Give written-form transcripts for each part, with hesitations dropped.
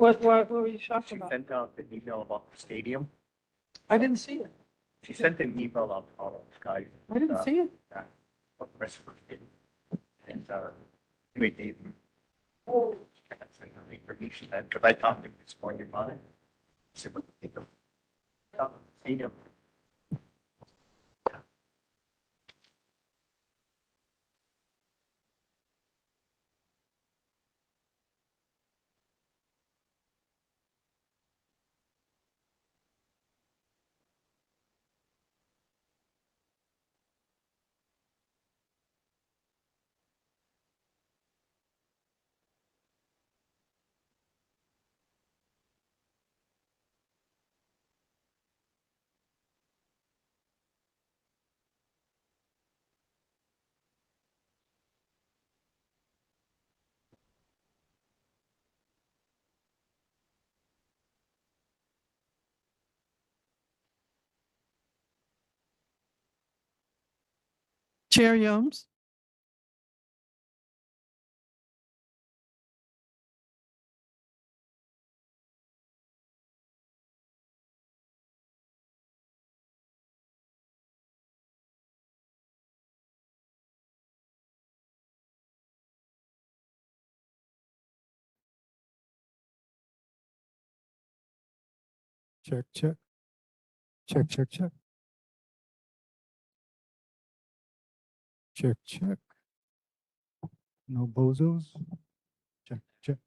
What were you talking She about? sent out an email about the stadium. I didn't see it. She sent an email out to all of us guys. I didn't see it. What press did. And, anyway, Dave. That's the information that, because I talked to him this morning about it. I said, what do you think of stadium? Chair Youms? Check, check. Check, check, check. Check, check. No bozos. Check, check.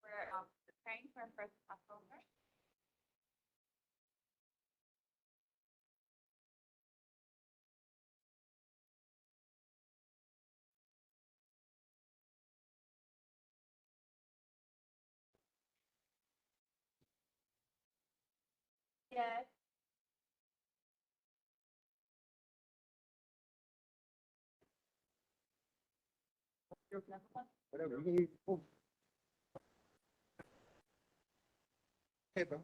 We're preparing for first Passover. Yes. Whatever. You can Hey, bro.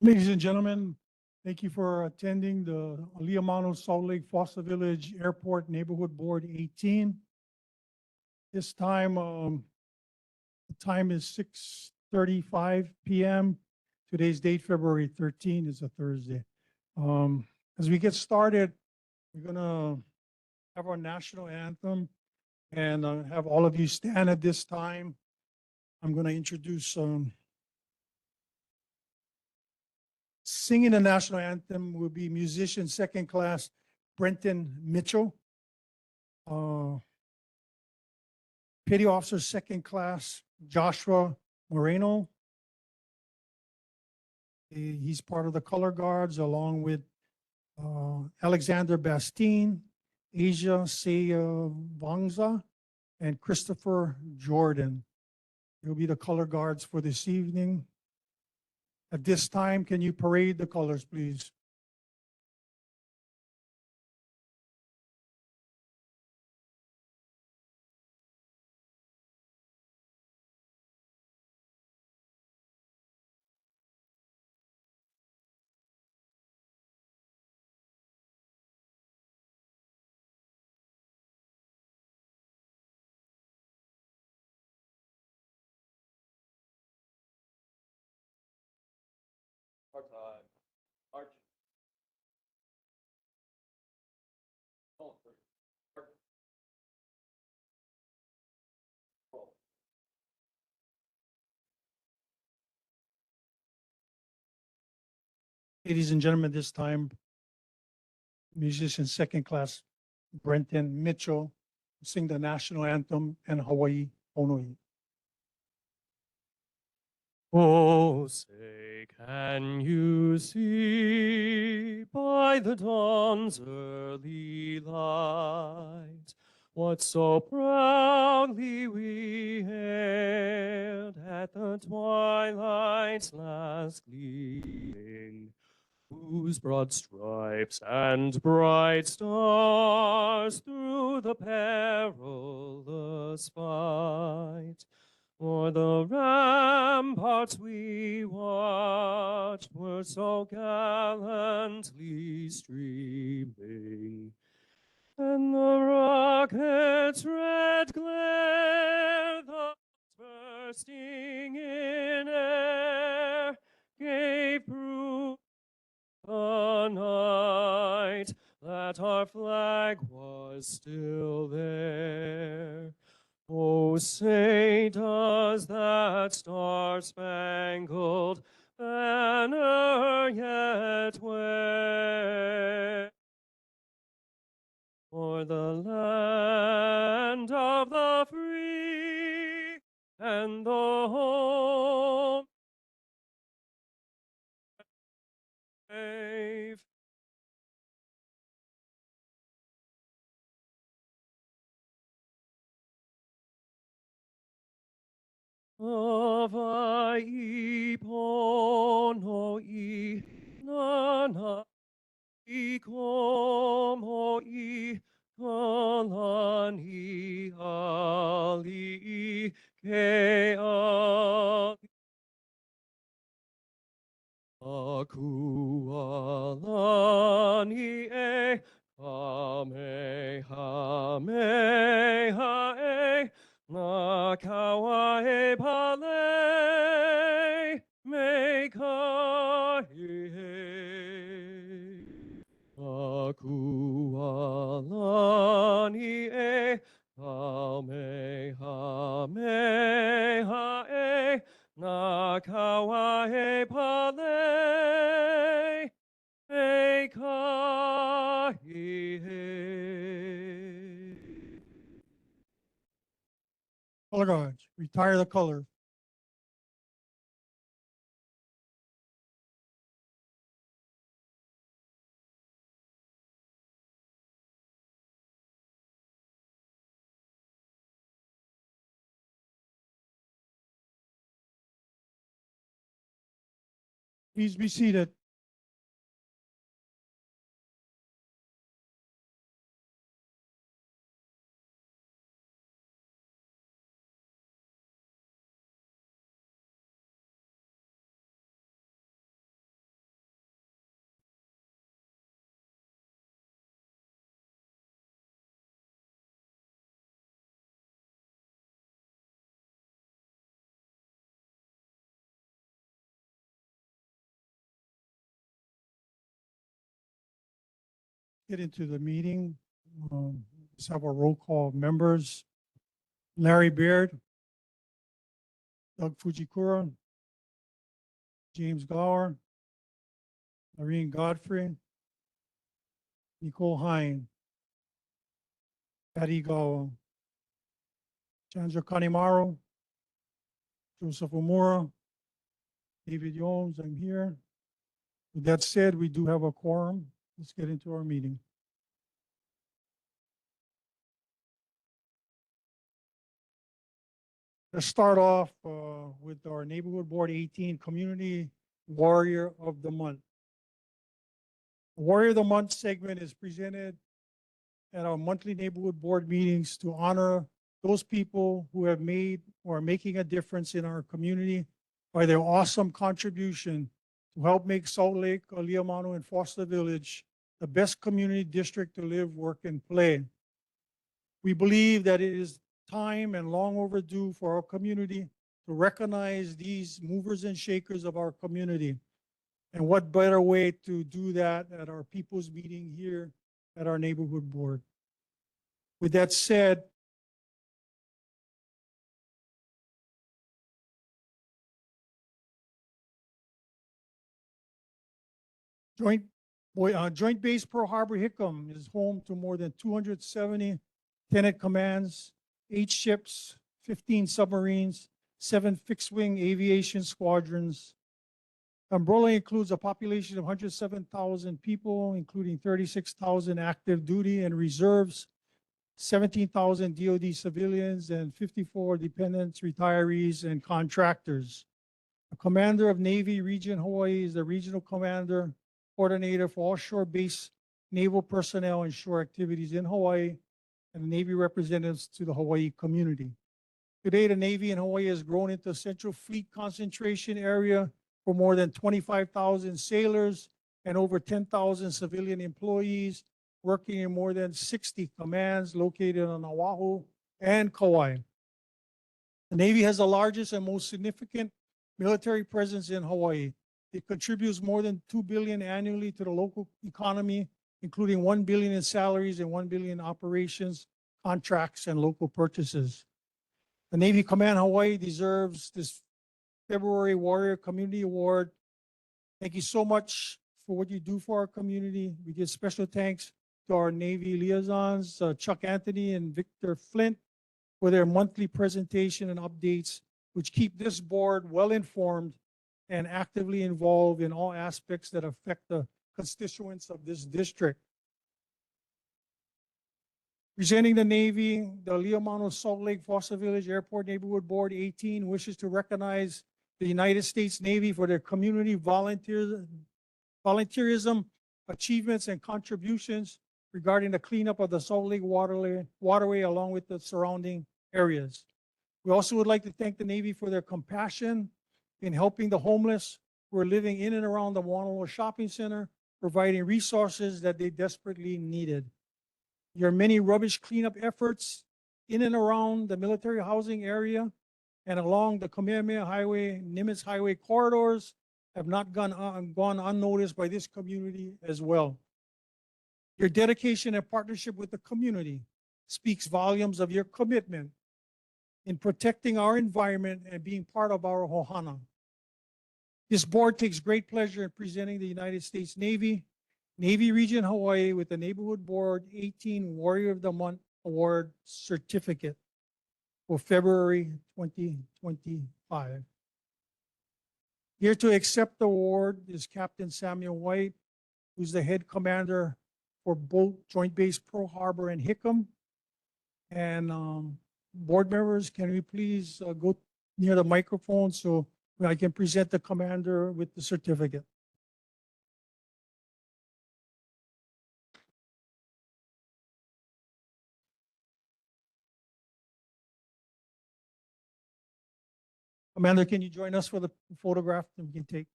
Ladies and gentlemen, thank you for attending the Āliamanu-Salt Lake Foster Village Airport Neighborhood Board 18. This time, the time is 6:35 p.m. Today's date, February 13, is a Thursday. As we get started, we're gonna have our national anthem and have all of you stand at this time. I'm gonna introduce singing the national anthem will be musician second class Brenton Mitchell. Petty officer second class Joshua Moreno. He's part of the color guards along with Alexander Bastine, Asia Vangza, and Christopher Jordan. They'll be the color guards for this evening. At this time, can you parade the colors, please? Ladies and gentlemen, this time, musician second class Brenton Mitchell sing the national anthem and Hawaii Honui. Oh, say, can you see by the dawn's early light what so proudly we hailed at the twilight's last gleaming, whose broad stripes and bright stars through the perilous fight o'er the ramparts we watched were so gallantly streaming, and the rocket's red glare, thus bursting in air, gave proof the night that our flag was still there. Oh, say, does that star-spangled banner yet wave o'er the land of the free and the home brave? Avai pono I nana I como I kalani ali ke ali aku alani e kamehameha e na kawa e pale me kahi aku alani e kamehameha e na kawa e pale me kahi. Color guards, retire the color. Please be seated. get into the meeting. Let's have a roll call of members. Larry Beard, Doug Fujikura, James Gower, Noreen Godfrey, Nicole Hine, Patty Gawa, Chandra Kanemaru, Joseph Omura, David Yomes, I'm here. With that said, we do have a quorum. Let's get into our meeting. Let's start off with our Neighborhood Board 18 Community Warrior of the Month. Warrior of the Month segment is presented at our monthly neighborhood board meetings to honor those people who have made or are making a difference in our community by their awesome contribution to help make Salt Lake, Āliamanu, and Foster Village the best community district to live, work, and play. We believe that it is time and long overdue for our community to recognize these movers and shakers of our community. And what better way to do that at our people's meeting here at our neighborhood board. With that said, Joint Base Pearl Harbor Hickam is home to more than 270 tenant commands, 8 ships, 15 submarines, 7 fixed-wing aviation squadrons. Umbrella includes a population of 107,000 people, including 36,000 active duty and reserves, 17,000 DoD civilians, and 54 dependents, retirees, and contractors. The commander of Navy Region Hawaii is the regional commander coordinator for all shore-based naval personnel and shore activities in Hawaii, and the Navy representatives to the Hawaii community. Today, the Navy in Hawaii has grown into a central fleet concentration area for more than 25,000 sailors and over 10,000 civilian employees working in more than 60 commands located on Oahu and Kauai. The Navy has the largest and most significant military presence in Hawaii. It contributes more than $2 billion annually to the local economy, including $1 billion in salaries and $1 billion in operations, contracts, and local purchases. The Navy Command Hawaii deserves this February Warrior Community Award. Thank you so much for what you do for our community. We give special thanks to our Navy liaisons, Chuck Anthony and Victor Flint, for their monthly presentation and updates, which keep this board well informed and actively involved in all aspects that affect the constituents of this district. Presenting the Navy, the Āliamanu-Salt Lake Foster Village Airport Neighborhood Board 18 wishes to recognize the United States Navy for their community volunteerism, achievements, and contributions regarding the cleanup of the Salt Lake waterway along with the surrounding areas. We also would like to thank the Navy for their compassion in helping the homeless who are living in and around the Honolulu Shopping Center, providing resources that they desperately needed. Your many rubbish cleanup efforts in and around the military housing area and along the Kamehameha Highway, Nimitz Highway corridors have not gone unnoticed by this community as well. Your dedication and partnership with the community speaks volumes of your commitment in protecting our environment and being part of our Ohana. This board takes great pleasure in presenting the United States Navy, Navy Region Hawaii with the Neighborhood Board 18 Warrior of the Month Award Certificate for February 2025. Here to accept the award is Captain Samuel White, who's the head commander for both Joint Base Pearl Harbor and Hickam. And board members, can we please go near the microphone so I can present the commander with the certificate. Commander, can you join us for the photograph that we can take?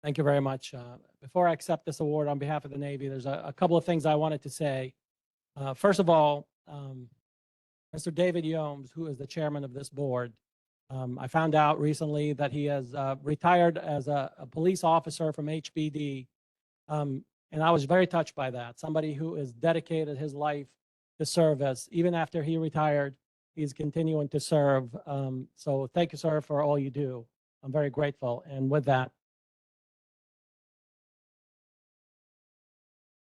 Thank you very much. Before I accept this award on behalf of the Navy, there's a couple of things I wanted to say. First of all, Mr. David Yomes, who is the chairman of this board, I found out recently that he has retired as a police officer from HBD. And I was very touched by that. Somebody who has dedicated his life to service. Even after he retired, he's continuing to serve. So thank you, sir, for all you do. I'm very grateful. And with that,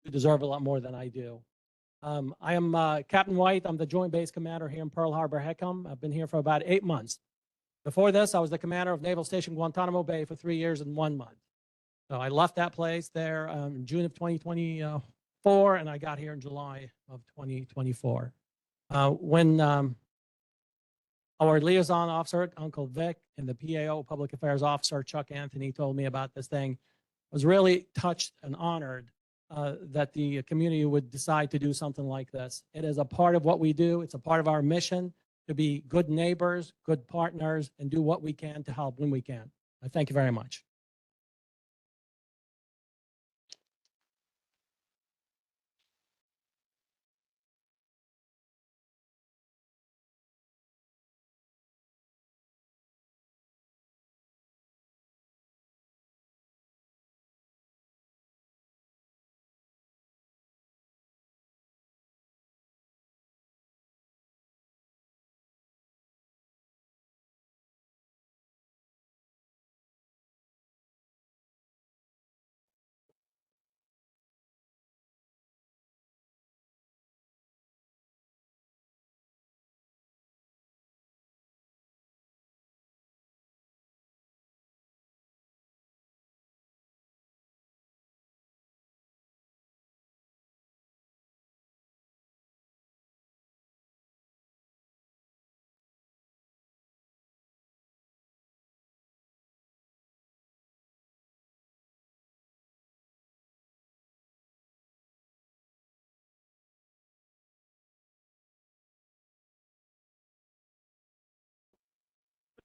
you deserve a lot more than I do. I am Captain White. I'm the Joint Base Commander here in Pearl Harbor, Hickam. I've been here for about 8 months. Before this, I was the commander of Naval Station Guantanamo Bay for 3 years and 1 month. So I left that place there in June of 2024, and I got here in July of 2024. When our liaison officer, Uncle Vic, and the PAO, Public Affairs Officer, Chuck Anthony, told me about this thing, I was really touched and honored that the community would decide to do something like this. It is a part of what we do. It's a part of our mission to be good neighbors, good partners, and do what we can to help when we can. I thank you very much.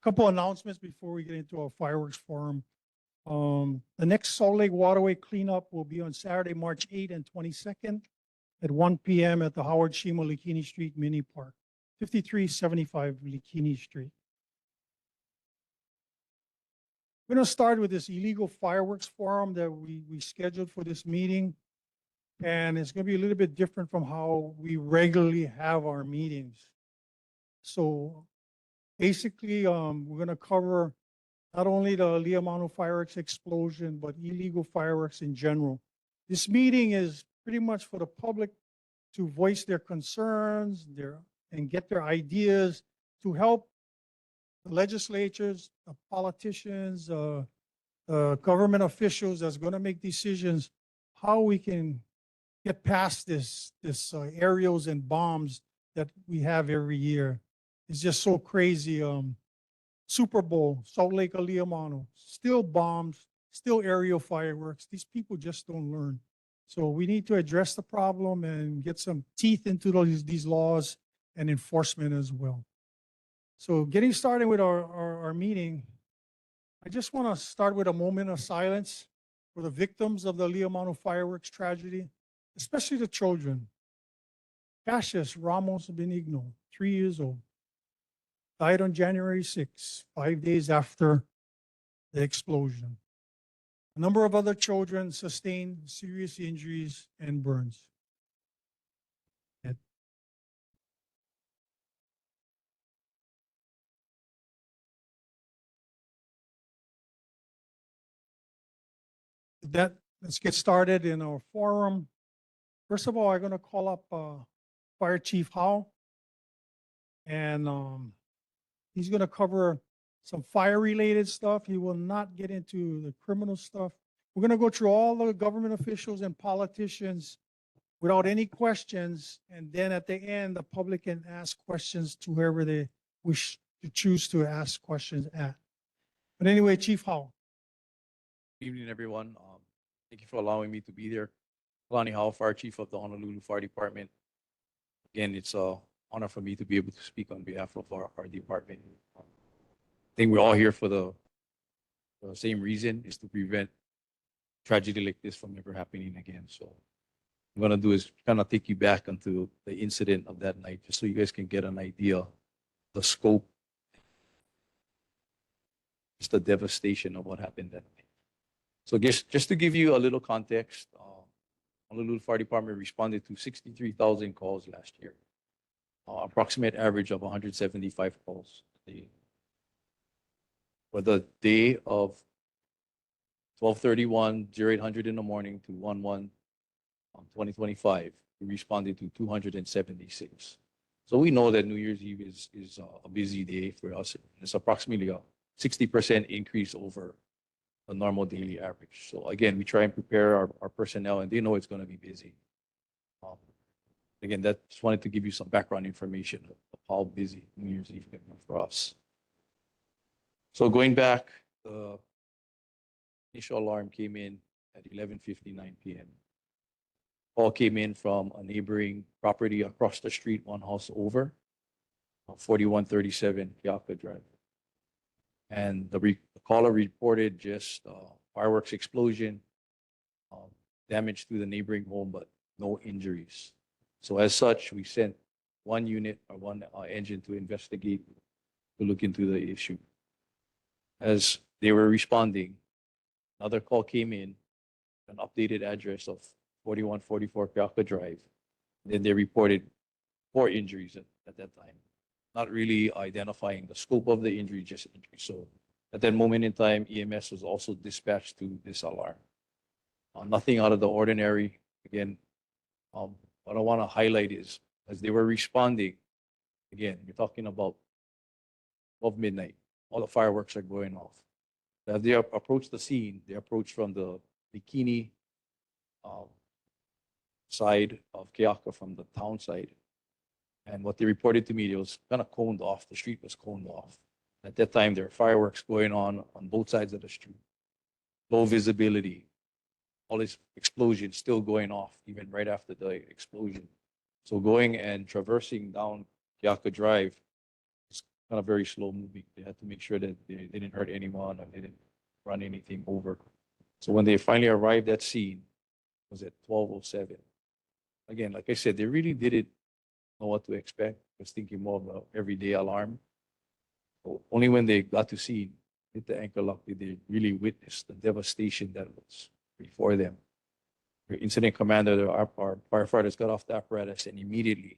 Couple announcements before we get into our fireworks forum. The next Salt Lake Waterway cleanup will be on Saturday, March 8th and 22nd at 1 p.m. at the Howard Shima Likini Street Mini Park, 5375 Likini Street. We're going to start with this illegal fireworks forum that we scheduled for this meeting. And it's going to be a little bit different from how we regularly have our meetings. So basically, we're going to cover not only the Āliamanu fireworks explosion, but illegal fireworks in general. This meeting is pretty much for the public to voice their concerns and get their ideas to help the legislatures, the politicians, government officials that's going to make decisions how we can get past this aerials and bombs that we have every year. It's just so crazy. Super Bowl, Salt Lake Āliamanu, still bombs, still aerial fireworks. These people just don't learn. So we need to address the problem and get some teeth into these laws and enforcement as well. So getting started with our meeting, I just want to start with a moment of silence for the victims of the Āliamanu fireworks tragedy, especially the children. Cassius Ramos Benigno, 3 years old, died on January 6, 5 days after the explosion. A number of other children sustained serious injuries and burns. Let's get started in our forum. First of all, I'm going to call up Fire Chief Howe, and he's going to cover some fire-related stuff. He will not get into the criminal stuff. We're going to go through all the government officials and politicians without any questions, and then at the end, the public can ask questions to whoever they wish to choose to ask questions at. But anyway, Chief Howe. Good evening, everyone. Thank you for allowing me to be there. Kalani Howell, Fire Chief of the Honolulu Fire Department. Again, it's an honor for me to be able to speak on behalf of our department. I think we're all here for the same reason, is to prevent tragedy like this from ever happening again. So what I'm gonna do is kind of take you back into the incident of that night, just so you guys can get an idea of the scope, just the devastation of what happened that night. So just to give you a little context, Honolulu Fire Department responded to 63,000 calls last year, approximate average of 175 calls a day. For the day of 12/31, 0800 in the morning to 1/1/2025, we responded to 276. So we know that New Year's Eve is a busy day for us. It's approximately a 60% increase over a normal daily average. So again, we try and prepare our personnel, and they know it's going to be busy. Again, that just wanted to give you some background information of how busy New Year's Eve can be for us. So going back, the initial alarm came in at 11:59 p.m. Call came in from a neighboring property across the street, one house over, 4137 Keaka Drive. And the caller reported just fireworks explosion, damage to the neighboring home, but no injuries. So as such, we sent one unit or one engine to investigate, to look into the issue. As they were responding, another call came in, an updated address of 4144 Keaka Drive. Then they reported 4 injuries at that time, not really identifying the scope of the injury, just injury. So at that moment in time, EMS was also dispatched to this alarm. Nothing out of the ordinary. Again, what I want to highlight is, as they were responding, again, you're talking about 12 midnight, all the fireworks are going off. As they approached the scene, they approached from the Bikini side of Keaka, from the town side. And what they reported to me, it was kind of coned off. The street was coned off. At that time, there were fireworks going on both sides of the street. Low visibility. All these explosions still going off, even right after the explosion. So going and traversing down Keaka Drive is kind of very slow moving. They had to make sure that they didn't hurt anyone or they didn't run anything over. So when they finally arrived at scene, it was at 12:07. Again, like I said, they really didn't know what to expect. I was thinking more of an everyday alarm. So only when they got to scene, hit the anchor lock, did they really witness the devastation that was before them. The incident commander, our firefighters got off the apparatus, and immediately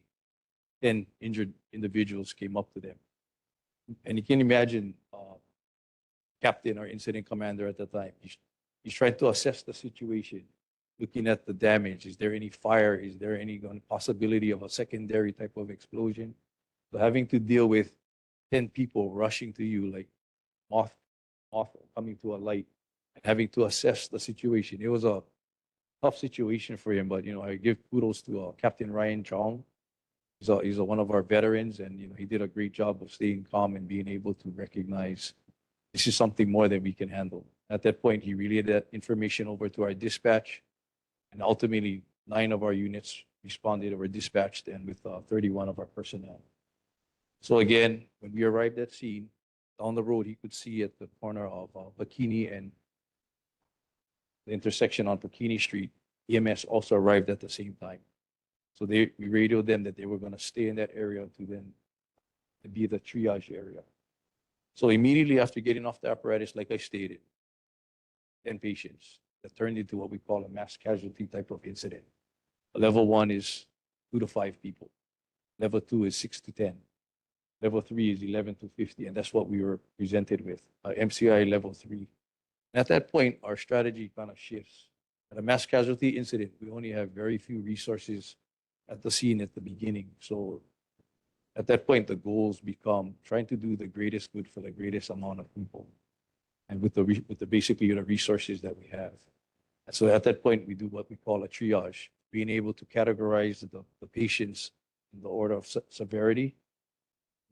10 injured individuals came up to them. And you can imagine, captain or incident commander at the time, he's trying to assess the situation, looking at the damage. Is there any fire? Is there any possibility of a secondary type of explosion? So having to deal with 10 people rushing to you like moth coming to a light, and having to assess the situation. It was a tough situation for him, but I give kudos to Captain Ryan Chong. He's one of our veterans, and he did a great job of staying calm and being able to recognize this is something more than we can handle. At that point, he relayed that information over to our dispatch, and ultimately 9 of our units responded or were dispatched, and with 31 of our personnel. So again, when we arrived at scene, down the road, he could see at the corner of Bikini and the intersection on Bikini Street, EMS also arrived at the same time. So we radioed them that they were going to stay in that area to be the triage area. So immediately after getting off the apparatus, like I stated, 10 patients that turned into what we call a mass casualty type of incident. Level 1 is 2 to 5 people. Level 2 is 6 to 10. Level 3 is 11 to 50, and that's what we were presented with, MCI level 3. And at that point, our strategy kind of shifts. At a mass casualty incident, we only have very few resources at the scene at the beginning. So at that point, the goals become trying to do the greatest good for the greatest amount of people, and with the basically the resources that we have. And so at that point, we do what we call a triage, being able to categorize the patients in the order of severity.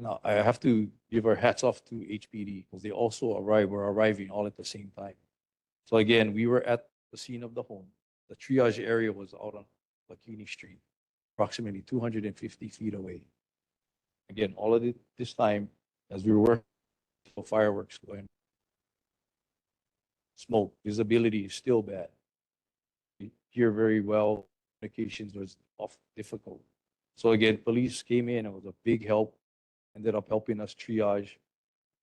Now, I have to give our hats off to HPD because they also were arriving all at the same time. So again, we were at the scene of the home. The triage area was out on Bikini Street, approximately 250 feet away. Again, all of this time, as we were working, fireworks going, smoke, visibility is still bad. hear very well. Communications was difficult. So again, police came in. It was a big help. Ended up helping us triage,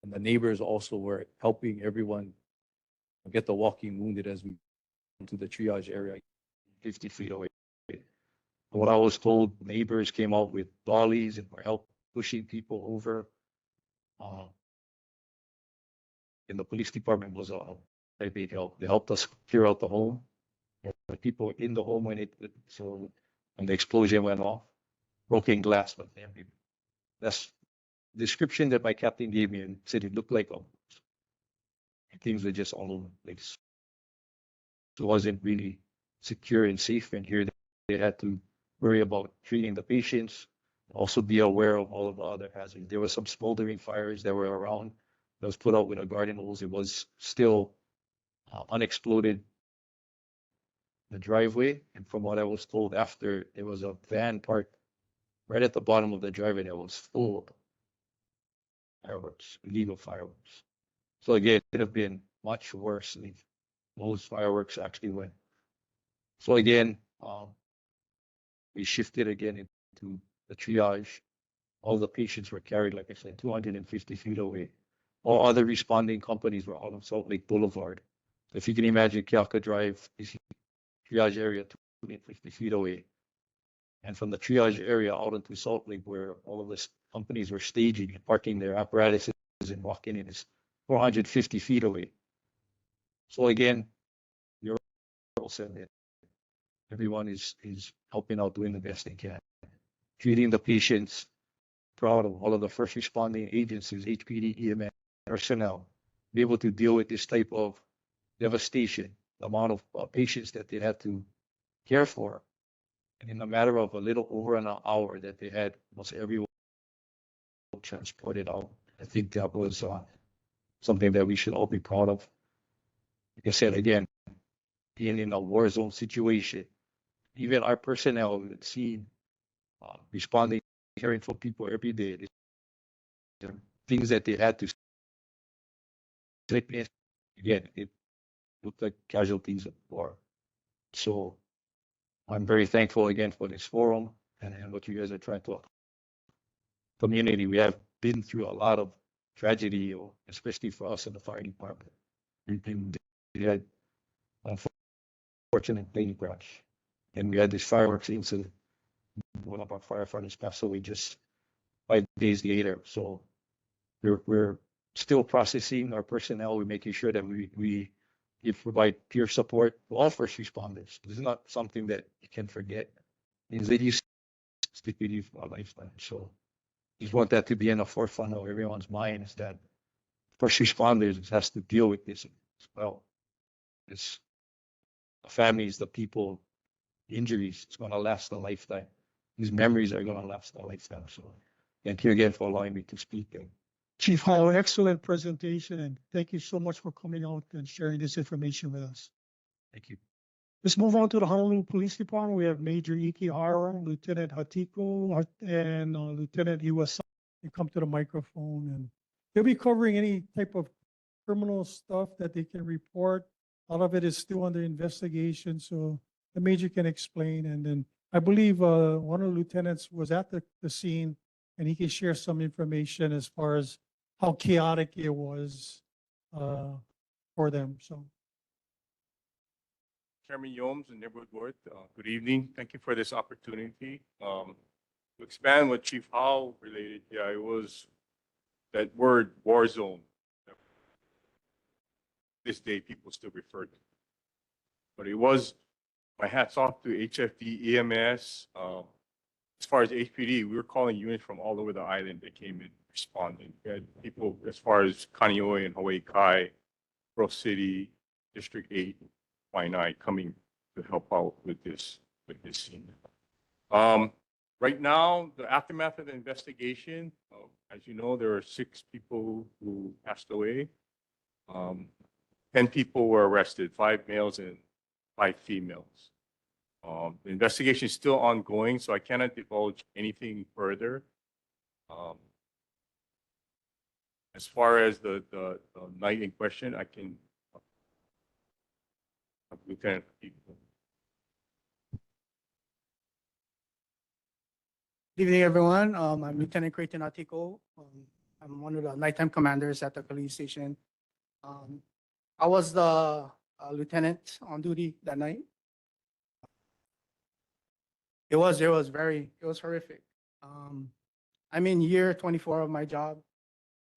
and the neighbors also were helping everyone get the walking wounded as we went to the triage area. 50 feet away. What I was told, neighbors came out with dollies and were help pushing people over. And the police department was a big help. They helped us clear out the home. The people in the home when when the explosion went off, broken glass, but that's description that my captain gave me and said it looked like things were just all over the place. So it wasn't really secure and safe. And here they had to worry about treating the patients, also be aware of all of the other hazards. There were some smoldering fires that were around that was put out with a garden hose. It was still unexploded, the driveway. And from what I was told after, there was a van parked right at the bottom of the driveway that was full of fireworks, illegal fireworks. So again, it could have been much worse if those fireworks actually went. So again, we shifted again into the triage. All the patients were carried, like I said, 250 feet away. All other responding companies were out on Salt Lake Boulevard. If you can imagine, Kiaka Drive is triage area 250 feet away. And from the triage area out into Salt Lake, where all of the companies were staging and parking their apparatuses and walking in, is 450 feet away. So again, you're all said that everyone is helping out, doing the best they can, treating the patients. Proud of all of the first responding agencies, HPD, EMS, personnel, be able to deal with this type of devastation, the amount of patients that they had to care for. And in a matter of a little over an hour that they had almost everyone transported out. I think that was something that we should all be proud of. Like I said, again, being in a war zone situation, even our personnel had seen responding, caring for people every day. Things that they had to witness. Again, it looked like casualties of war. So I'm very thankful again for this forum and what you guys are trying to community. We have been through a lot of tragedy, especially for us in the fire department. We had unfortunate plane crash, and we had this fireworks incident. One of our firefighters passed away just 5 days later. So we're still processing our personnel. We're making sure that we provide peer support to all first responders. This is not something that you can forget. It means that you stick with you for a lifetime. So just want that to be in the forefront of everyone's mind, is that first responders has to deal with this as well. It's the families, the people, injuries, it's going to last a lifetime. These memories are going to last a lifetime. So thank you again for allowing me to speak. Chief Howell, excellent presentation, and thank you so much for coming out and sharing this information with us. Thank you. Let's move on to the Honolulu Police Department. We have Major Iki Hara, Lieutenant Hatiko, and Lieutenant Iwasa. They come to the microphone, and they'll be covering any type of criminal stuff that they can report. All of it is still under investigation, so the major can explain. And then I believe one of the lieutenants was at the scene, and he can share some information as far as how chaotic it was for them. So. Chairman Yomes and Neighborhood Board, good evening. Thank you for this opportunity. To expand what Chief Howell related, yeah, it was that word war zone. This day people still refer to. But it was, my hat's off to HFD, EMS. As far as HPD, we were calling units from all over the island that came in responding. We had people as far as Kaneohe and Hawaii Kai, Pearl City, District 8, Waianae coming to help out with this scene. Right now, the aftermath of the investigation, as you know, there are 6 people who passed away. 10 people were arrested, 5 males and 5 females. The investigation is still ongoing, so I cannot divulge anything further. As far as the night in question, I can Lieutenant. Good evening, everyone. I'm Lieutenant Creighton Atiko. I'm one of the nighttime commanders at the police station. I was the lieutenant on duty that night. It was horrific. I'm in year 24 of my job.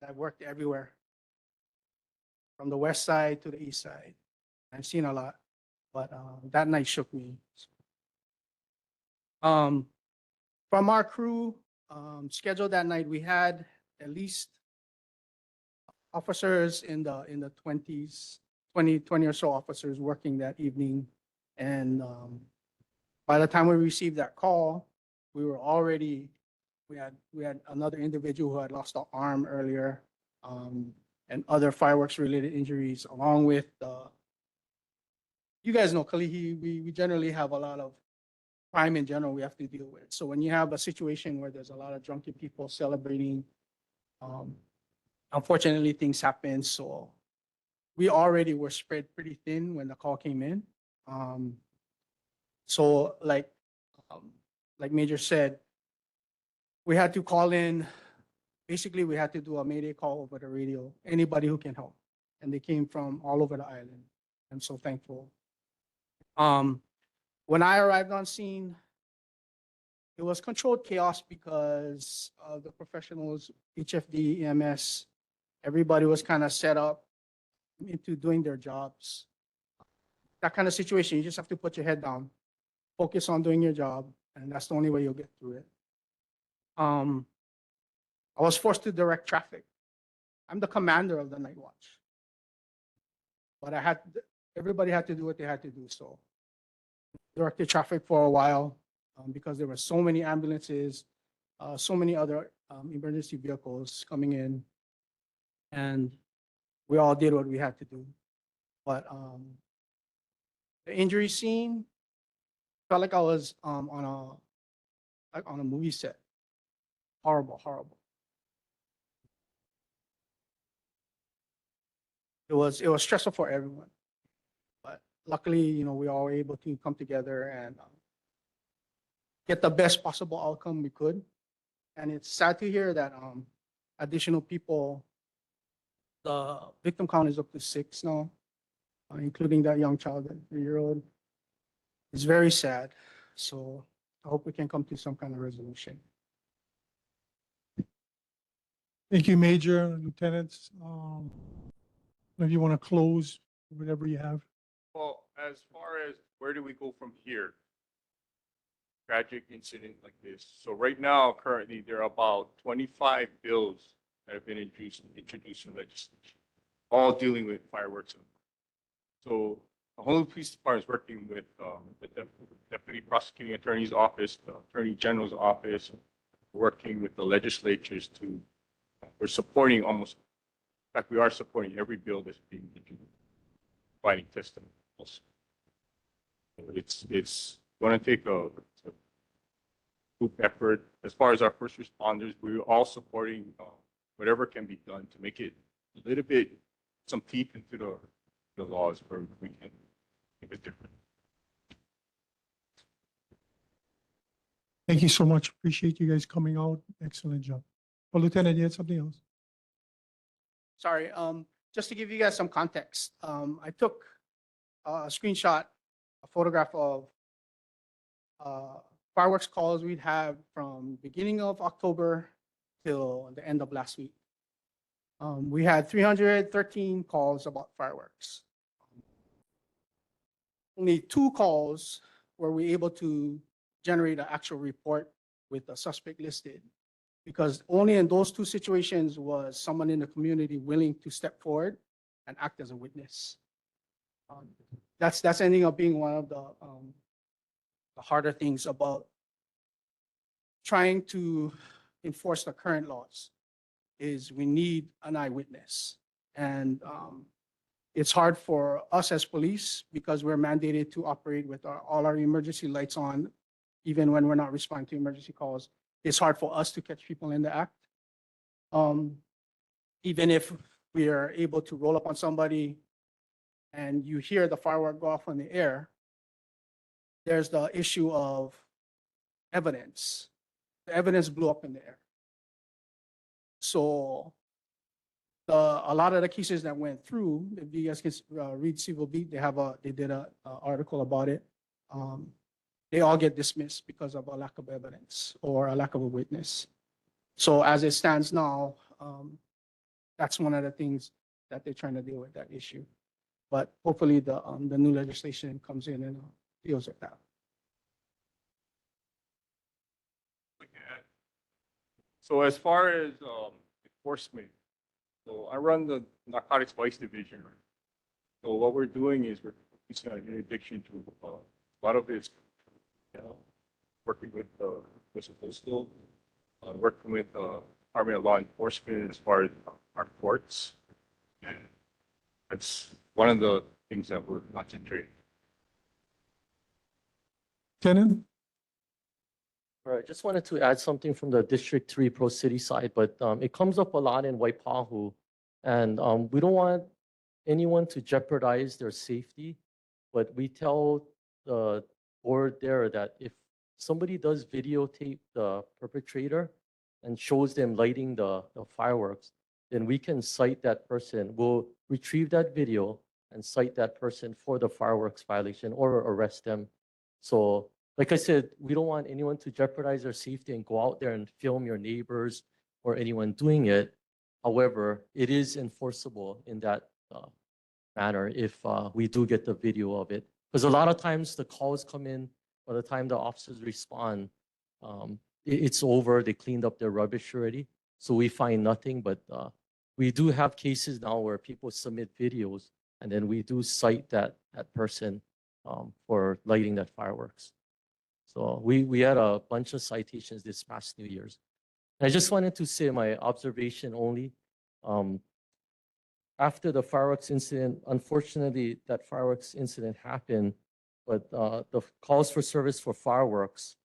I've worked everywhere, from the west side to the east side. I've seen a lot, but that night shook me. From our crew scheduled that night, we had at least officers in the 20s, 20 or so officers working that evening. And by the time we received that call, we had another individual who had lost an arm earlier, and other fireworks related injuries, along with you guys know, Kalihi, we generally have a lot of crime in general we have to deal with. So when you have a situation where there's a lot of drunken people celebrating, unfortunately things happen. So we already were spread pretty thin when the call came in. So like Major said, we had to call in. Basically, we had to do a Mayday call over the radio. Anybody who can help, and they came from all over the island. I'm so thankful. When I arrived on scene, it was controlled chaos because of the professionals, HFD, EMS, everybody was kind of set up into doing their jobs. That kind of situation, you just have to put your head down, focus on doing your job, and that's the only way you'll get through it. I was forced to direct traffic. I'm the commander of the night watch, but everybody had to do what they had to do. So directed traffic for a while because there were so many ambulances, so many other emergency vehicles coming in, and we all did what we had to do. But the injury scene felt like I was on a movie set. Horrible, horrible. It was stressful for everyone. Luckily, you know, we all were able to come together and get the best possible outcome we could. And it's sad to hear that additional people, the victim count is up to 6 now, including that young child, that 3-year-old. It's very sad. So I hope we can come to some kind of resolution. Thank you, Major, Lieutenants. If you want to close, whatever you have. Well, as far as where do we go from here? Tragic incident like this. So right now, currently, there are about 25 bills that have been introduced in legislation, all dealing with fireworks. So the Honolulu Police Department is working with the Deputy Prosecuting Attorney's Office, the Attorney General's Office, working with the legislatures we're supporting almost, in fact, we are supporting every bill that's being introduced, providing testimony. It's going to take a group effort. As far as our first responders, we're all supporting whatever can be done to make it a little bit, some teeth into the laws where we can make a difference. Thank you so much. Appreciate you guys coming out. Excellent job. Well, Lieutenant, you had something else? Sorry, just to give you guys some context, I took a screenshot, a photograph of fireworks calls we'd have from beginning of October till the end of last week. We had 313 calls about fireworks. Only 2 calls were we able to generate an actual report with the suspect listed, because only in those 2 situations was someone in the community willing to step forward and act as a witness. That's ending up being one of the harder things about trying to enforce the current laws, is we need an eyewitness. And it's hard for us as police because we're mandated to operate with all our emergency lights on, even when we're not responding to emergency calls. It's hard for us to catch people in the act. Even if we are able to roll up on somebody and you hear the firework go off in the air, there's the issue of evidence. the evidence blew up in the air. So a lot of the cases that went through, if you guys can read Civil Beat, they did a article about it. They all get dismissed because of a lack of evidence or a lack of a witness. So as it stands now, that's one of the things that they're trying to deal with, that issue. But hopefully the new legislation comes in and deals with that. So as far as enforcement, so I run the narcotics vice division. So what we're doing is we're focusing on interdiction to a lot of it's, working with the postal, working with Department of Law Enforcement as far as our courts. And that's one of the things that we're concentrating. Kenan? All right, just wanted to add something from the District 3 Pro City side, but it comes up a lot in Waipahu. And we don't want anyone to jeopardize their safety, but we tell the board there that if somebody does videotape the perpetrator and shows them lighting the fireworks, then we can cite that person. We'll retrieve that video and cite that person for the fireworks violation or arrest them. So like I said, we don't want anyone to jeopardize their safety and go out there and film your neighbors or anyone doing it. However, it is enforceable in that manner if we do get the video of it. Because a lot of times the calls come in, by the time the officers respond, it's over, they cleaned up their rubbish already. So we find nothing, but we do have cases now where people submit videos and then we do cite that person for lighting that fireworks. So we had a bunch of citations this past New Year's. And I just wanted to say my observation only. After the fireworks incident, unfortunately, that fireworks incident happened, but the calls for service for fireworks,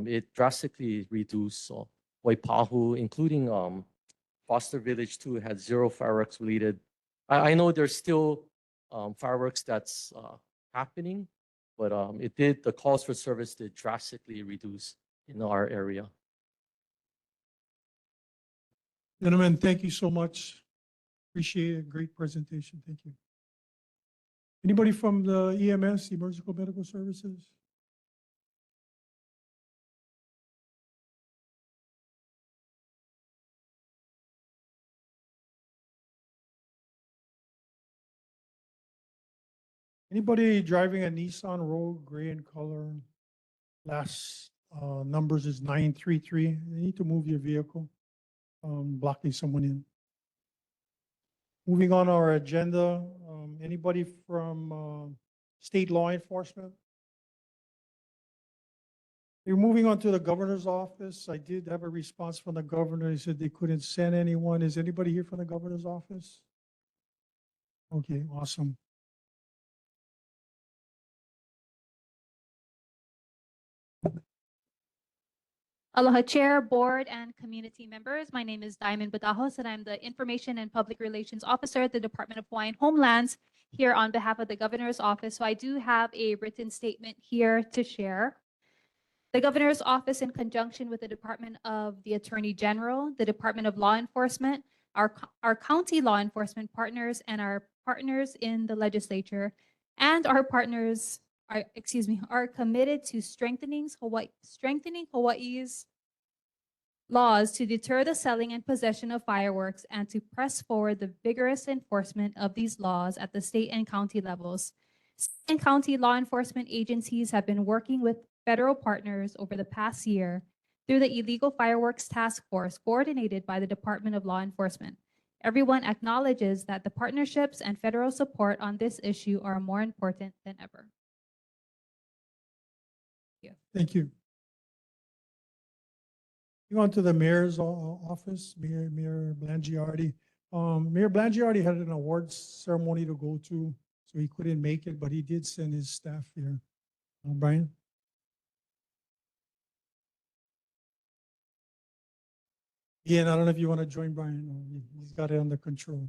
it drastically reduced. So Waipahu, including Foster Village too, had 0 fireworks related. I know there's still fireworks that's happening, but the calls for service did drastically reduce in our area. Gentlemen, thank you so much. Appreciate it. Great presentation. Thank you. Anybody from the EMS, Emergency Medical Services? Anybody driving a Nissan Rogue, gray in color? Last numbers is 933. You need to move your vehicle, blocking someone in. Moving on our agenda, anybody from state law enforcement? You're moving on to the governor's office. I did have a response from the governor. He said they couldn't send anyone. Is anybody here from the governor's office? Okay, awesome. Aloha Chair, Board, and community members. My name is Diamond Badajos, and I'm the Information and Public Relations Officer at the Department of Hawaiian Homelands here on behalf of the Governor's Office. So I do have a written statement here to share. The Governor's Office, in conjunction with the Department of the Attorney General, the Department of Law Enforcement, our county law enforcement partners, and our partners in the legislature, and our partners are committed to strengthening Hawaii's laws to deter the selling and possession of fireworks and to press forward the vigorous enforcement of these laws at the state and county levels. State and county law enforcement agencies have been working with federal partners over the past year through the Illegal Fireworks Task Force coordinated by the Department of Law Enforcement. Everyone acknowledges that the partnerships and federal support on this issue are more important than ever. Thank you. Going on to the mayor's office, Mayor Blangiardi. Mayor Blangiardi had an awards ceremony to go to, so he couldn't make it, but he did send his staff here. Brian? Ian, I don't know if you want to join Brian. He's got it under control.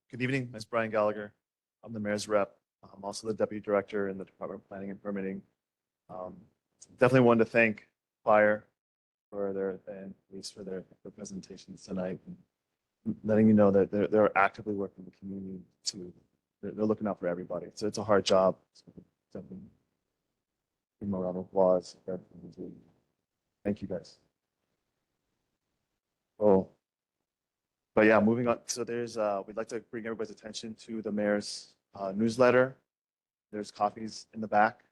Good evening, Ms. Brian Gallagher. I'm the mayor's rep. I'm also the deputy director in the Department of Planning and Permitting. Definitely wanted to thank fire for their, and police for their presentations tonight. And letting you know that they're actively working with the community to, they're looking out for everybody. So it's a hard job. So definitely give them a round of applause. Thank you guys. Oh, but yeah, moving on. So there's, we'd like to bring everybody's attention to the mayor's newsletter. There's copies in the back.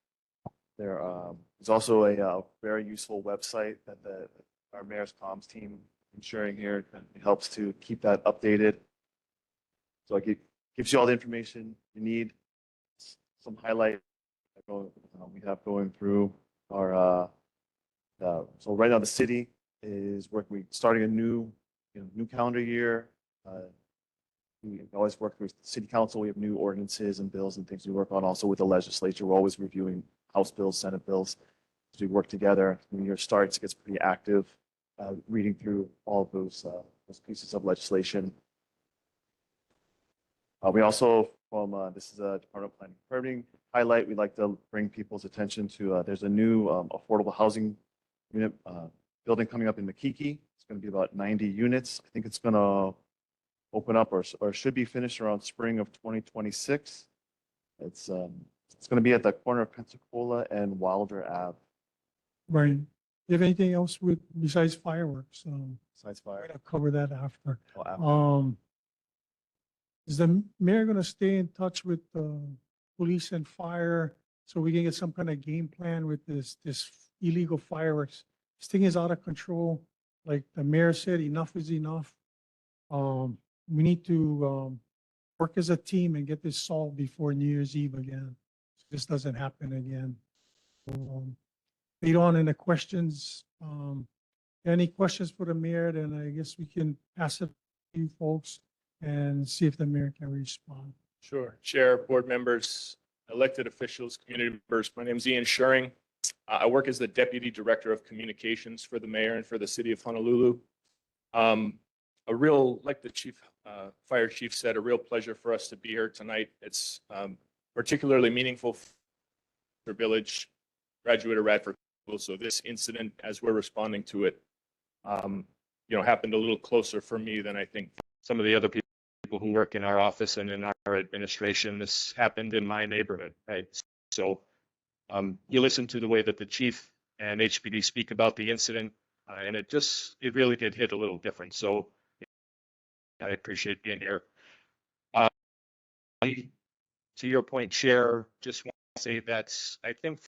There's also a very useful website that our mayor's comms team ensuring here. It helps to keep that updated. So it gives you all the information you need. Some highlight we have going through our, so right now the city is starting a new calendar year. We always work with the city council. We have new ordinances and bills and things we work on. Also with the legislature, we're always reviewing House bills, Senate bills. As we work together, when the year starts, it gets pretty active, reading through all of those pieces of legislation. We also, this is a Department of Planning and Permitting highlight, we'd like to bring people's attention to, there's a new affordable housing unit building coming up in Makiki. It's going to be about 90 units. I think it's going to open up or should be finished around spring of 2026. It's going to be at the corner of Pensacola and Wilder Ave. Brian, do you have anything else besides fireworks? Besides We're fire. gonna cover that after. Oh, after. Is the mayor gonna stay in touch with police and fire so we can get some kind of game plan with this illegal fireworks? This thing is out of control. Like the mayor said, enough is enough. We need to work as a team and get this solved before New Year's Eve again. So this doesn't happen again. Later on in the questions, any questions for the mayor, then I guess we can pass it to you folks and see if the mayor can respond. Sure. Chair, board members, elected officials, community members. My name is Ian Shuring. I work as the Deputy Director of Communications for the mayor and for the city of Honolulu. Like the fire chief said, a real pleasure for us to be here tonight. It's particularly meaningful for Village, graduate of Radford. So this incident, as we're responding to it, happened a little closer for me than I think some of the other people who work in our office and in our administration. This happened in my neighborhood, right? So you listen to the way that the chief and HPD speak about the incident, and it really did hit a little different. So I appreciate being here. To your point, Chair, just want to say that I think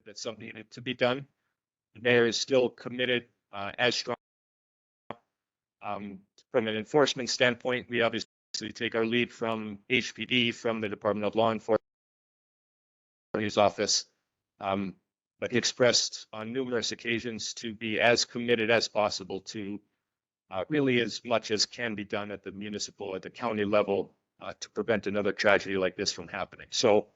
that something needed to be done. The mayor is still committed as strong. From an enforcement standpoint, we obviously take our lead from HPD, from the Department of Law Enforcement office, but he expressed on numerous occasions to be as committed as possible to really as much as can be done at the county level to prevent another tragedy like this from happening. So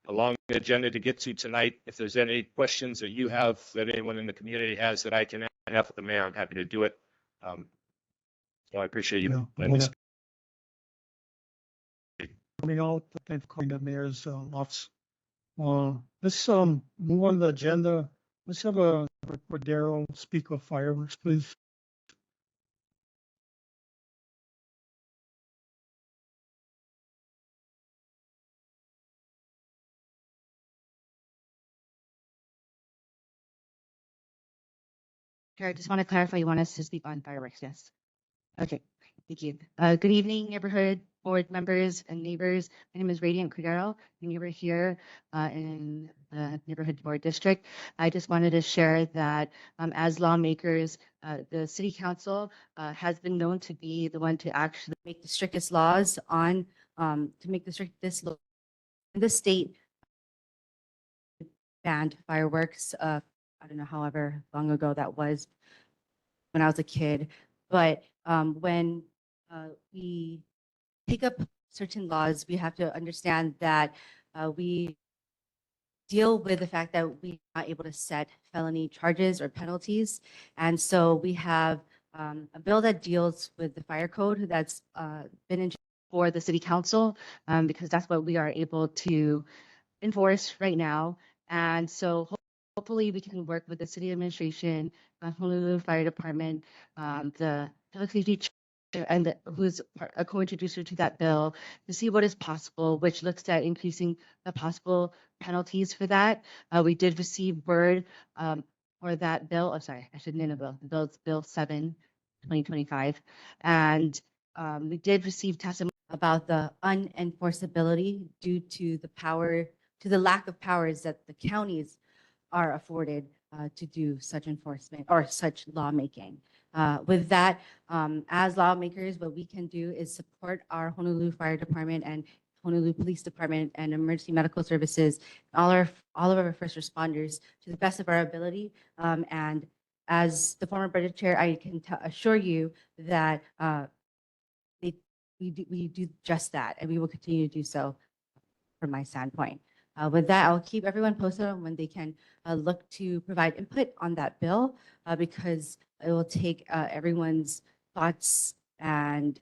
a long agenda to get to tonight. If there's any questions that you have, that anyone in the community has that I can have with the mayor, I'm happy to do it. So I appreciate you. Coming out and calling the mayor's office. Let's move on the agenda. Let's have a Cordero speak of fireworks, please. Chair, I just want to clarify, you want us to speak on fireworks, yes? Okay, thank you. Good evening, neighborhood board members and neighbors. My name is Radiant Cordero, a neighbor here in the neighborhood board district. I just wanted to share that as lawmakers, the city council has been known to be the one to actually make the strictest laws on, to make the strictest law in the state banned fireworks. I don't know, however long ago that was when I was a kid. But when we pick up certain laws, we have to understand that we deal with the fact that we're not able to set felony charges or penalties. And so we have a bill that deals with the fire code that's been in for the city council, because that's what we are able to enforce right now. And so hopefully we can work with the city administration, Honolulu Fire Department, the public safety chair, and who's a co-introducer to that bill to see what is possible, which looks at increasing the possible penalties for that. We did receive word for that bill. Oh, sorry, I should name a bill. The bill's Bill 7, 2025. And we did receive testimony about the unenforceability due to the lack of powers that the counties are afforded to do such enforcement or such lawmaking. With that, as lawmakers, what we can do is support our Honolulu Fire Department and Honolulu Police Department and Emergency Medical Services, all of our first responders to the best of our ability. And as the former budget chair, I can assure you that we do just that, and we will continue to do so from my standpoint. With that, I'll keep everyone posted on when they can look to provide input on that bill, because it will take everyone's thoughts and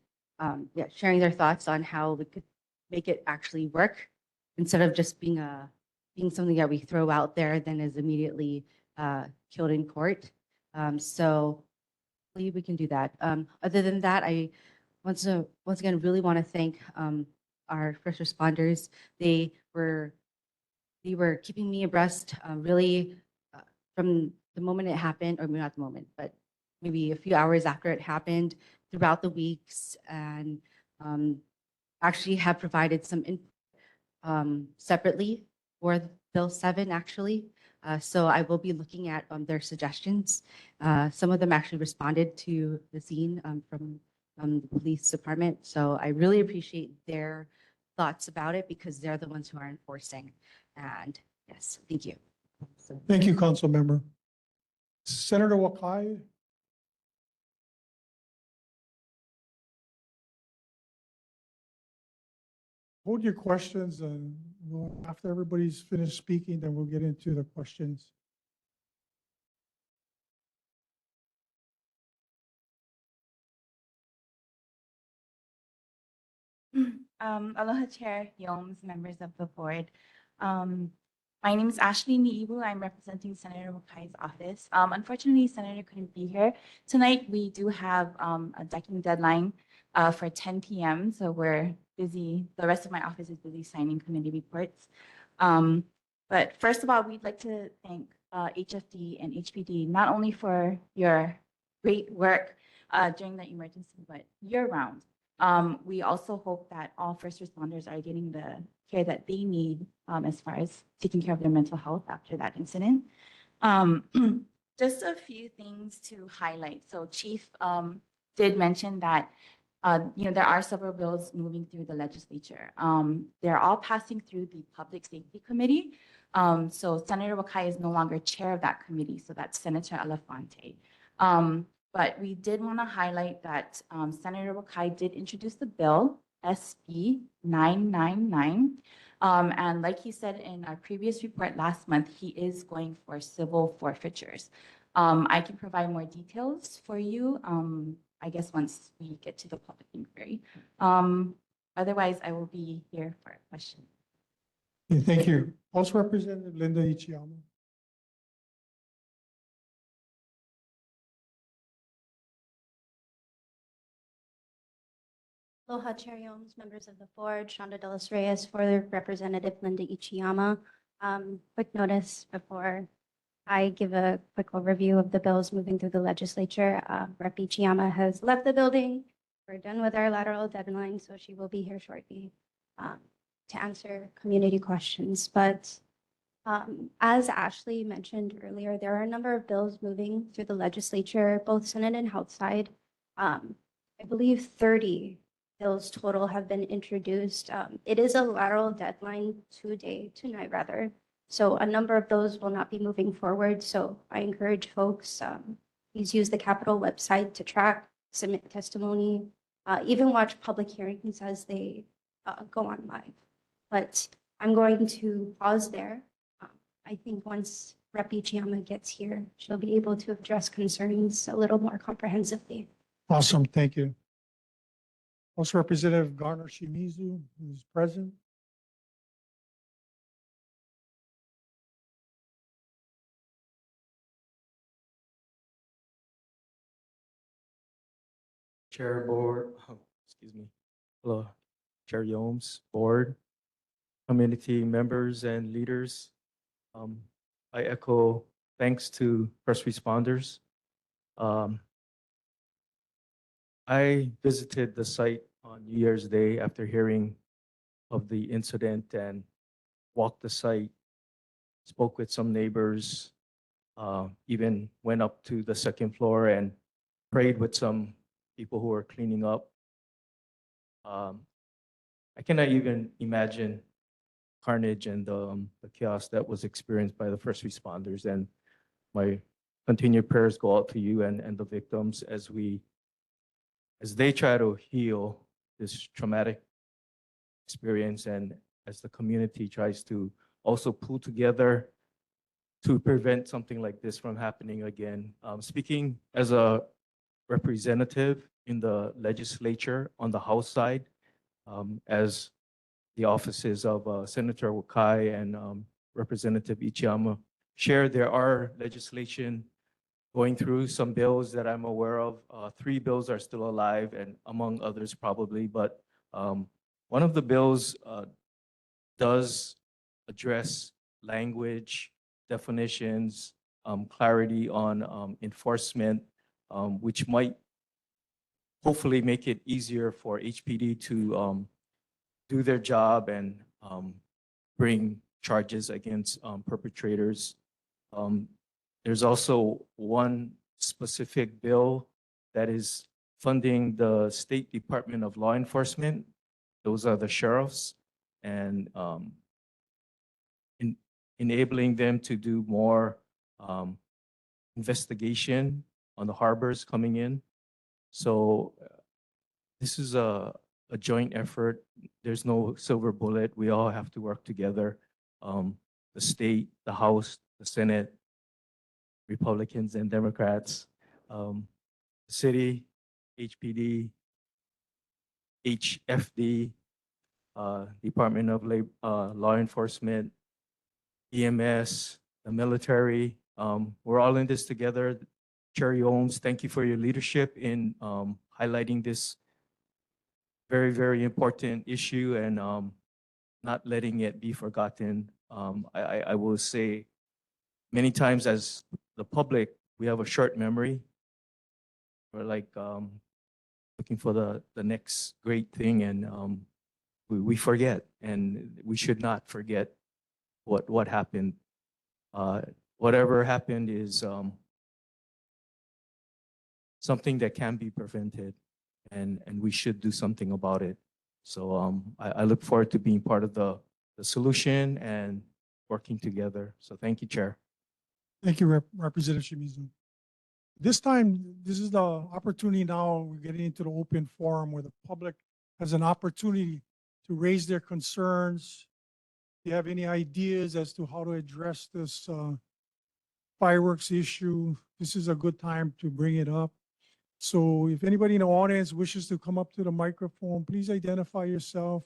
sharing their thoughts on how we could make it actually work instead of just being something that we throw out there then is immediately killed in court. So hopefully we can do that. Other than that, I once again really want to thank our first responders. They were keeping me abreast really from the moment it happened, or maybe not the moment, but maybe a few hours after it happened throughout the weeks, and actually have provided some input separately for Bill 7 actually. So I will be looking at their suggestions. Some of them actually responded to the scene from the police department. So I really appreciate their thoughts about it because they're the ones who are enforcing. And yes, thank you. Thank you, Council Member. Senator Wakai. Hold your questions, and after everybody's finished speaking, then we'll get into the questions. Aloha Chair, Yomes, members of the board. My name is Ashley Niibu. I'm representing Senator Wakai's office. Unfortunately, Senator couldn't be here. Tonight, we do have a decking deadline for 10 p.m. So we're busy. The rest of my office is busy signing committee reports. But first of all, we'd like to thank HFD and HPD, not only for your great work during the emergency, but year-round. We also hope that all first responders are getting the care that they need as far as taking care of their mental health after that incident. Just a few things to highlight. So Chief did mention that there are several bills moving through the legislature. They're all passing through the Public Safety Committee. So Senator Wakai is no longer chair of that committee. So that's Senator Elefante. But we did want to highlight that Senator Wakai did introduce the bill, SB 999. And like he said in our previous report last month, he is going for civil forfeitures. I can provide more details for you, I guess, once we get to the public inquiry. Otherwise, I will be here for a question. Okay, thank you. House Representative Linda Ichiyama. Aloha Chair Yomes, members of the board, Shonda De Los Reyes for Representative Linda Ichiyama. Quick notice before I give a quick overview of the bills moving through the legislature. Rep. Ichiyama has left the building. We're done with our lateral deadline, so she will be here shortly to answer community questions. But as Ashley mentioned earlier, there are a number of bills moving through the legislature, both Senate and House side. I believe 30 bills total have been introduced. It is a lateral deadline tonight rather. So a number of those will not be moving forward. So I encourage folks, please use the Capitol website to track, submit testimony, even watch public hearings as they go on live. But I'm going to pause there. I think once Rep. Ichiyama gets here, she'll be able to address concerns a little more comprehensively. Awesome, thank you. House Representative Garner Shimizu, who's present. Chair Board, excuse me. Hello, Chair Yomes, Board, community members and leaders. I echo thanks to first responders. I visited the site on New Year's Day after hearing of the incident and walked the site, spoke with some neighbors, even went up to the second floor and prayed with some people who were cleaning up. I cannot even imagine carnage and the chaos that was experienced by the first responders. And my continued prayers go out to you and the victims as they try to heal this traumatic experience and as the community tries to also pull together to prevent something like this from happening again. Speaking as a representative in the legislature on the House side, as the offices of Senator Wakai and Representative Ichiyama share, there are legislation going through some bills that I'm aware of. 3 bills are still alive, and among others probably, but one of the bills does address language, definitions, clarity on enforcement, which might hopefully make it easier for HPD to do their job and bring charges against perpetrators. There's also one specific bill that is funding the State Department of Law Enforcement. Those are the sheriffs, and enabling them to do more investigation on the harbors coming in. So this is a joint effort. There's no silver bullet. We all have to work together. The state, the House, the Senate, Republicans and Democrats, the city, HPD, HFD, Department of Law Enforcement, EMS, the military. We're all in this together. Chair Yomes, thank you for your leadership in highlighting this very, very important issue and not letting it be forgotten. I will say many times as the public, we have a short memory. We're like looking for the next great thing, and we forget, and we should not forget what happened. Whatever happened is something that can be prevented, and we should do something about it. So I look forward to being part of the solution and working together. So thank you, Chair. Thank you, Representative Shimizu. This time, this is the opportunity now, we're getting into the open forum where the public has an opportunity to raise their concerns. If you have any ideas as to how to address this fireworks issue, this is a good time to bring it up. So if anybody in the audience wishes to come up to the microphone, please identify yourself.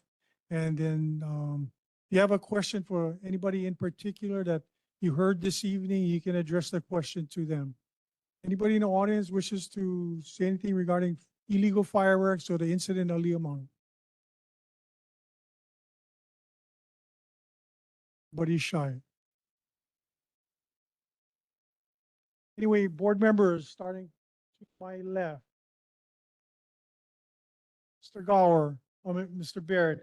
And then if you have a question for anybody in particular that you heard this evening, you can address the question to them. Anybody in the audience wishes to say anything regarding illegal fireworks or the incident in Āliamanu? Nobody's shy. Anyway, board members, starting to my left. Mr. Gower, Mr. Baird.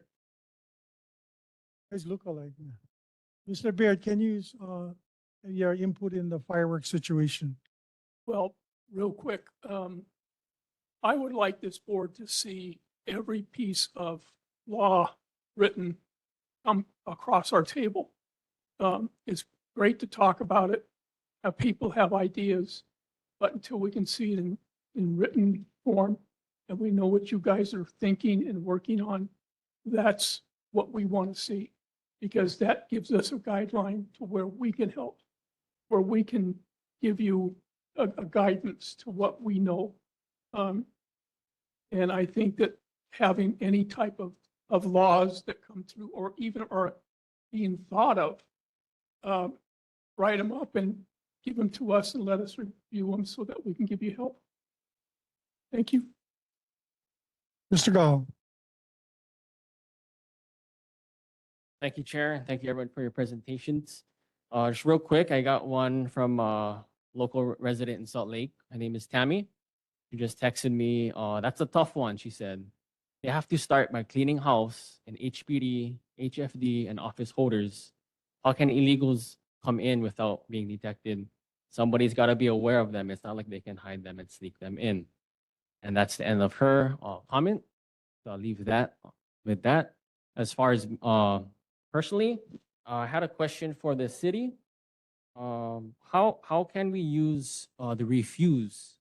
You guys look alike. Mr. Baird, can you your input in the fireworks situation? Well, real quick, I would like this board to see every piece of law written come across our table. It's great to talk about it, have people have ideas, but until we can see it in written form and we know what you guys are thinking and working on, that's what we want to see, because that gives us a guideline to where we can help. where we can give you a guidance to what we know. And I think that having any type of laws that come through or even are being thought of, write them up and give them to us and let us review them so that we can give you help. Thank you. Mr. Gao. Thank you, Chair. and Thank you, everyone, for your presentations. Just real quick, I got one from a local resident in Salt Lake. Her name is Tammy. She just texted me. That's a tough one, she said. They have to start by cleaning house and HPD, HFD, and office holders. How can illegals come in without being detected? Somebody's got to be aware of them. It's not like they can hide them and sneak them in. And that's the end of her comment. So I'll leave that with that. As far as personally, I had a question for the city. How can we use the refuse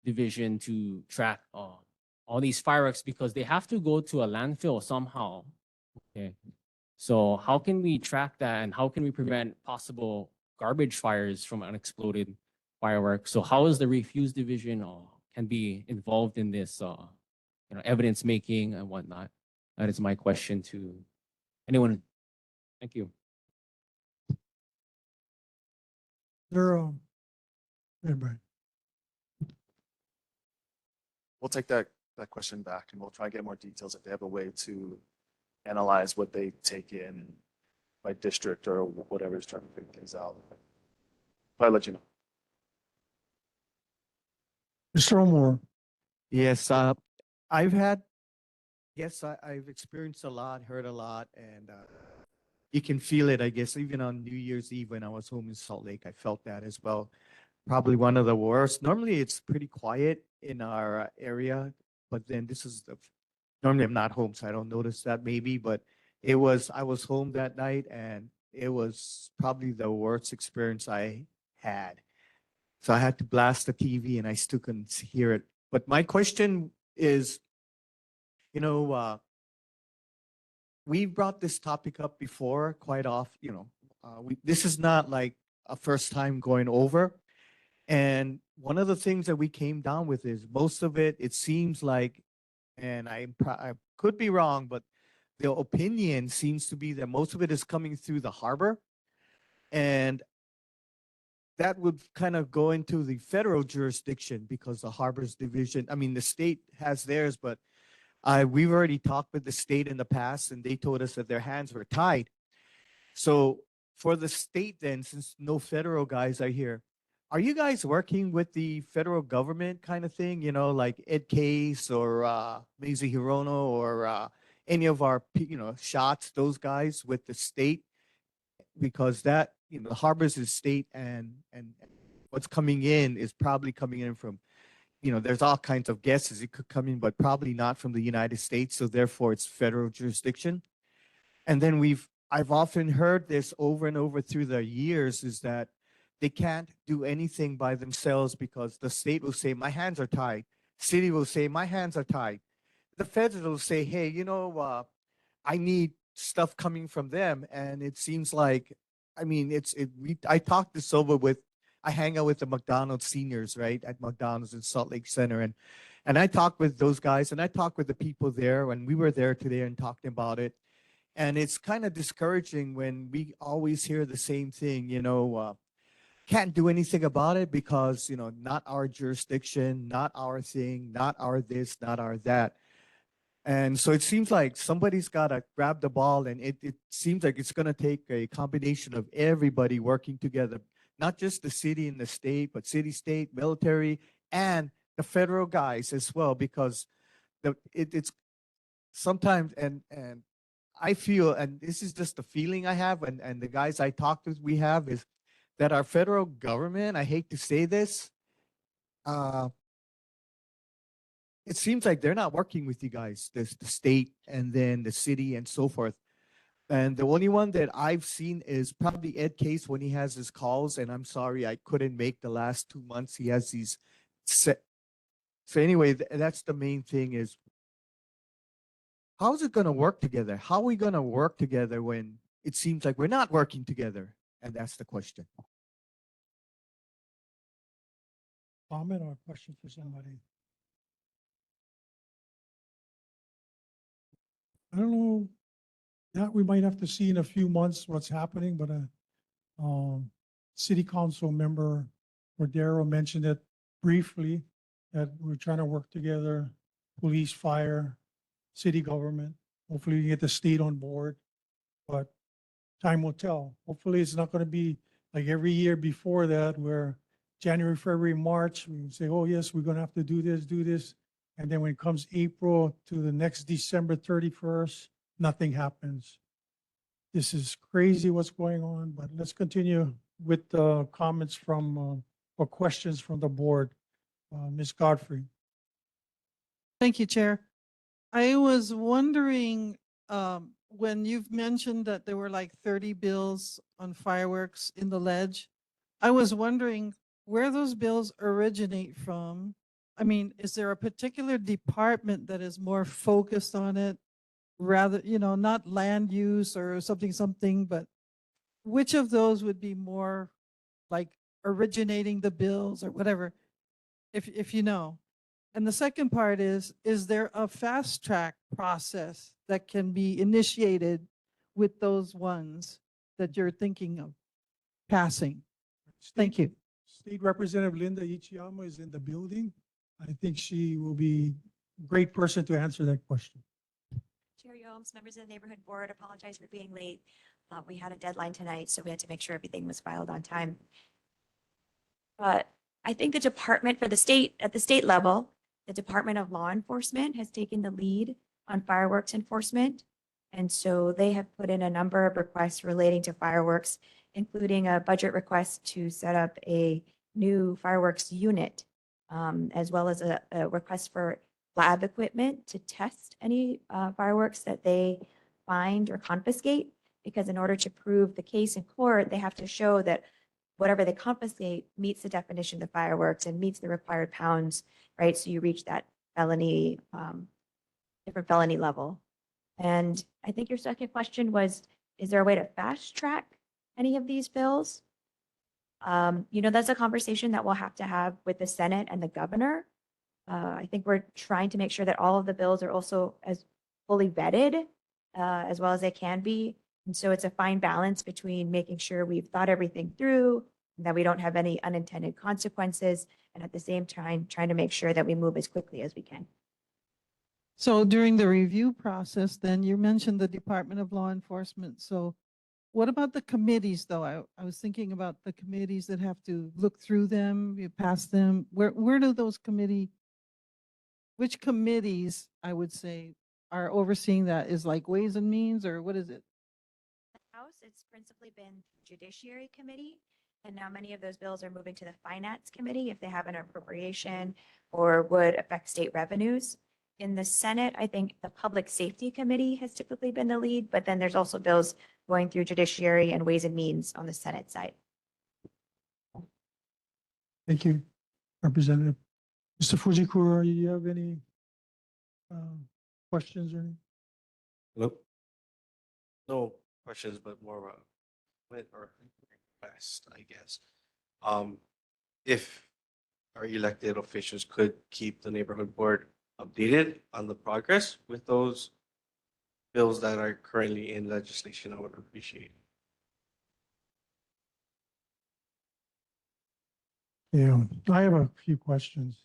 division to track all these fireworks, because they have to go to a landfill somehow. Okay, so how can we track that, and how can we prevent possible garbage fires from unexploded fireworks? So how is the refuse division can be involved in this evidence making and whatnot? That is my question to anyone. Thank you. Anybody? We'll take that question back and we'll try and get more details if they have a way to analyze what they take in by district or whatever is trying to figure things out. But I'll let you know. Mr. O'More. Yes, I've had, yes, I've experienced a lot, heard a lot, and you can feel it, I guess, even on New Year's Eve when I was home in Salt Lake, I felt that as well. Probably one of the worst. Normally it's pretty quiet in our area, but then this is normally I'm not home, so I don't notice that maybe, but I was home that night and it was probably the worst experience I had. So I had to blast the TV and I still couldn't hear it. But my question is, we brought this topic up before quite often, this is not like a first time going over. And one of the things that we came down with is most of it, it seems like, and I could be wrong, but the opinion seems to be that most of it is coming through the harbor. And that would kind of go into the federal jurisdiction because the harbor's division, I mean, the state has theirs, but we've already talked with the state in the past and they told us that their hands were tied. So for the state then, since no federal guys are here, are you guys working with the federal government kind of thing, like Ed Case or Mazie Hirono or any of our, shots, those guys with the state? Because that, the harbors is state and what's coming in is probably coming in from, there's all kinds of guesses. It could come in, but probably not from the United States. So therefore it's federal jurisdiction. And then I've often heard this over and over through the years is that they can't do anything by themselves because the state will say, my hands are tied. City will say, my hands are tied. The feds will say, hey, I need stuff coming from them. And it seems like, I mean, I talked this over with, I hang out with the McDonald's seniors, right, at McDonald's in Salt Lake Center. And I talked with those guys and I talked with the people there when we were there today and talking about it. And it's kind of discouraging when we always hear the same thing, can't do anything about it because, not our jurisdiction, not our thing, not our this, not our that. And so it seems like somebody's got to grab the ball, and it seems like it's going to take a combination of everybody working together, not just the city and the state, but city, state, military, and the federal guys as well, because it's sometimes, and I feel, and this is just the feeling I have, and the guys I talked with, we have, is that our federal government, I hate to say this, it seems like they're not working with you guys, the state and then the city and so forth. And the only one that I've seen is probably Ed Case when he has his calls. And I'm sorry, I couldn't make the last 2 months. He has these set. So anyway, that's the main thing is, how is it going to work together? How are we going to work together when it seems like we're not working together? And that's the question. Comment or question for somebody? I don't know. Yeah, we might have to see in a few months what's happening, but city council member Cordero mentioned it briefly, that we're trying to work together, police, fire, city government. Hopefully we get the state on board, but time will tell. Hopefully it's not going to be like every year before that where January, February, March, we say, oh yes, we're going to have to do this. And then when it comes April to the next December 31st, nothing happens. This is crazy what's going on, but let's continue with the comments from, or questions from the board. Ms. Godfrey. Thank you, Chair. I was wondering, when you've mentioned that there were like 30 bills on fireworks in the ledge, I was wondering where those bills originate from. I mean, is there a particular department that is more focused on it? Rather, not land use or something, but which of those would be more like originating the bills or whatever, if you know? And the second part is there a fast track process that can be initiated with those ones that you're thinking of passing? Thank you. State Representative Linda Ichiyama is in the building. I think she will be a great person to answer that question. Chair Yomes, members of the neighborhood board, apologize for being late. We had a deadline tonight, so we had to make sure everything was filed on time. But I think the department for the state, at the state level, the Department of Law Enforcement has taken the lead on fireworks enforcement. And so they have put in a number of requests relating to fireworks, including a budget request to set up a new fireworks unit, as well as a request for lab equipment to test any fireworks that they find or confiscate. Because in order to prove the case in court, they have to show that whatever they confiscate meets the definition of fireworks and meets the required pounds, right? So you reach that felony, different felony level. And I think your second question was, is there a way to fast track any of these bills? That's a conversation that we'll have to have with the Senate and the governor. I think we're trying to make sure that all of the bills are also as fully vetted as well as they can be. And so it's a fine balance between making sure we've thought everything through, and that we don't have any unintended consequences, and at the same time, trying to make sure that we move as quickly as we can. So during the review process, then you mentioned the Department of Law Enforcement. So what about the committees, though? I was thinking about the committees that have to look through them, you pass them. Where do those which committees, I would say, are overseeing that? Is like Ways and Means, or what is it? House, it's principally been Judiciary Committee, and now many of those bills are moving to the Finance Committee if they have an appropriation or would affect state revenues. In the Senate, I think the Public Safety Committee has typically been the lead, but then there's also bills going through Judiciary and Ways and Means on the Senate side. Thank you, Representative. Mr. Fujikura, do you have any questions or anything? Hello? No questions, but more of a comment or request, I guess. If our elected officials could keep the neighborhood board updated on the progress with those bills that are currently in legislation, I would appreciate. Yeah, I have a few questions.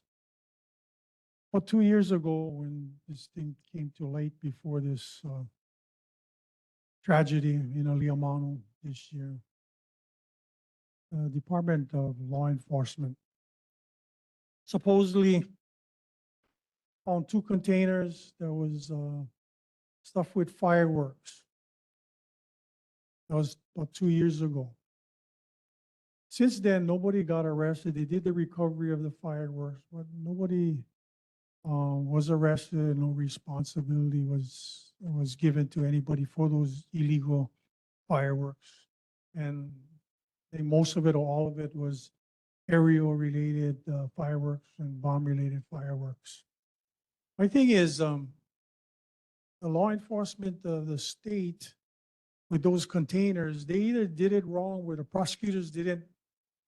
Well, 2 years ago, when this thing came to light before this tragedy in Āliamanu this year, the Department of Law Enforcement supposedly found 2 containers. There was stuff with fireworks. That was about 2 years ago. Since then, nobody got arrested. They did the recovery of the fireworks, but nobody was arrested. No responsibility was given to anybody for those illegal fireworks. And I think most of it or all of it was aerial related fireworks and bomb related fireworks. My thing is, the law enforcement of the state with those containers. They either did it wrong where the prosecutors didn't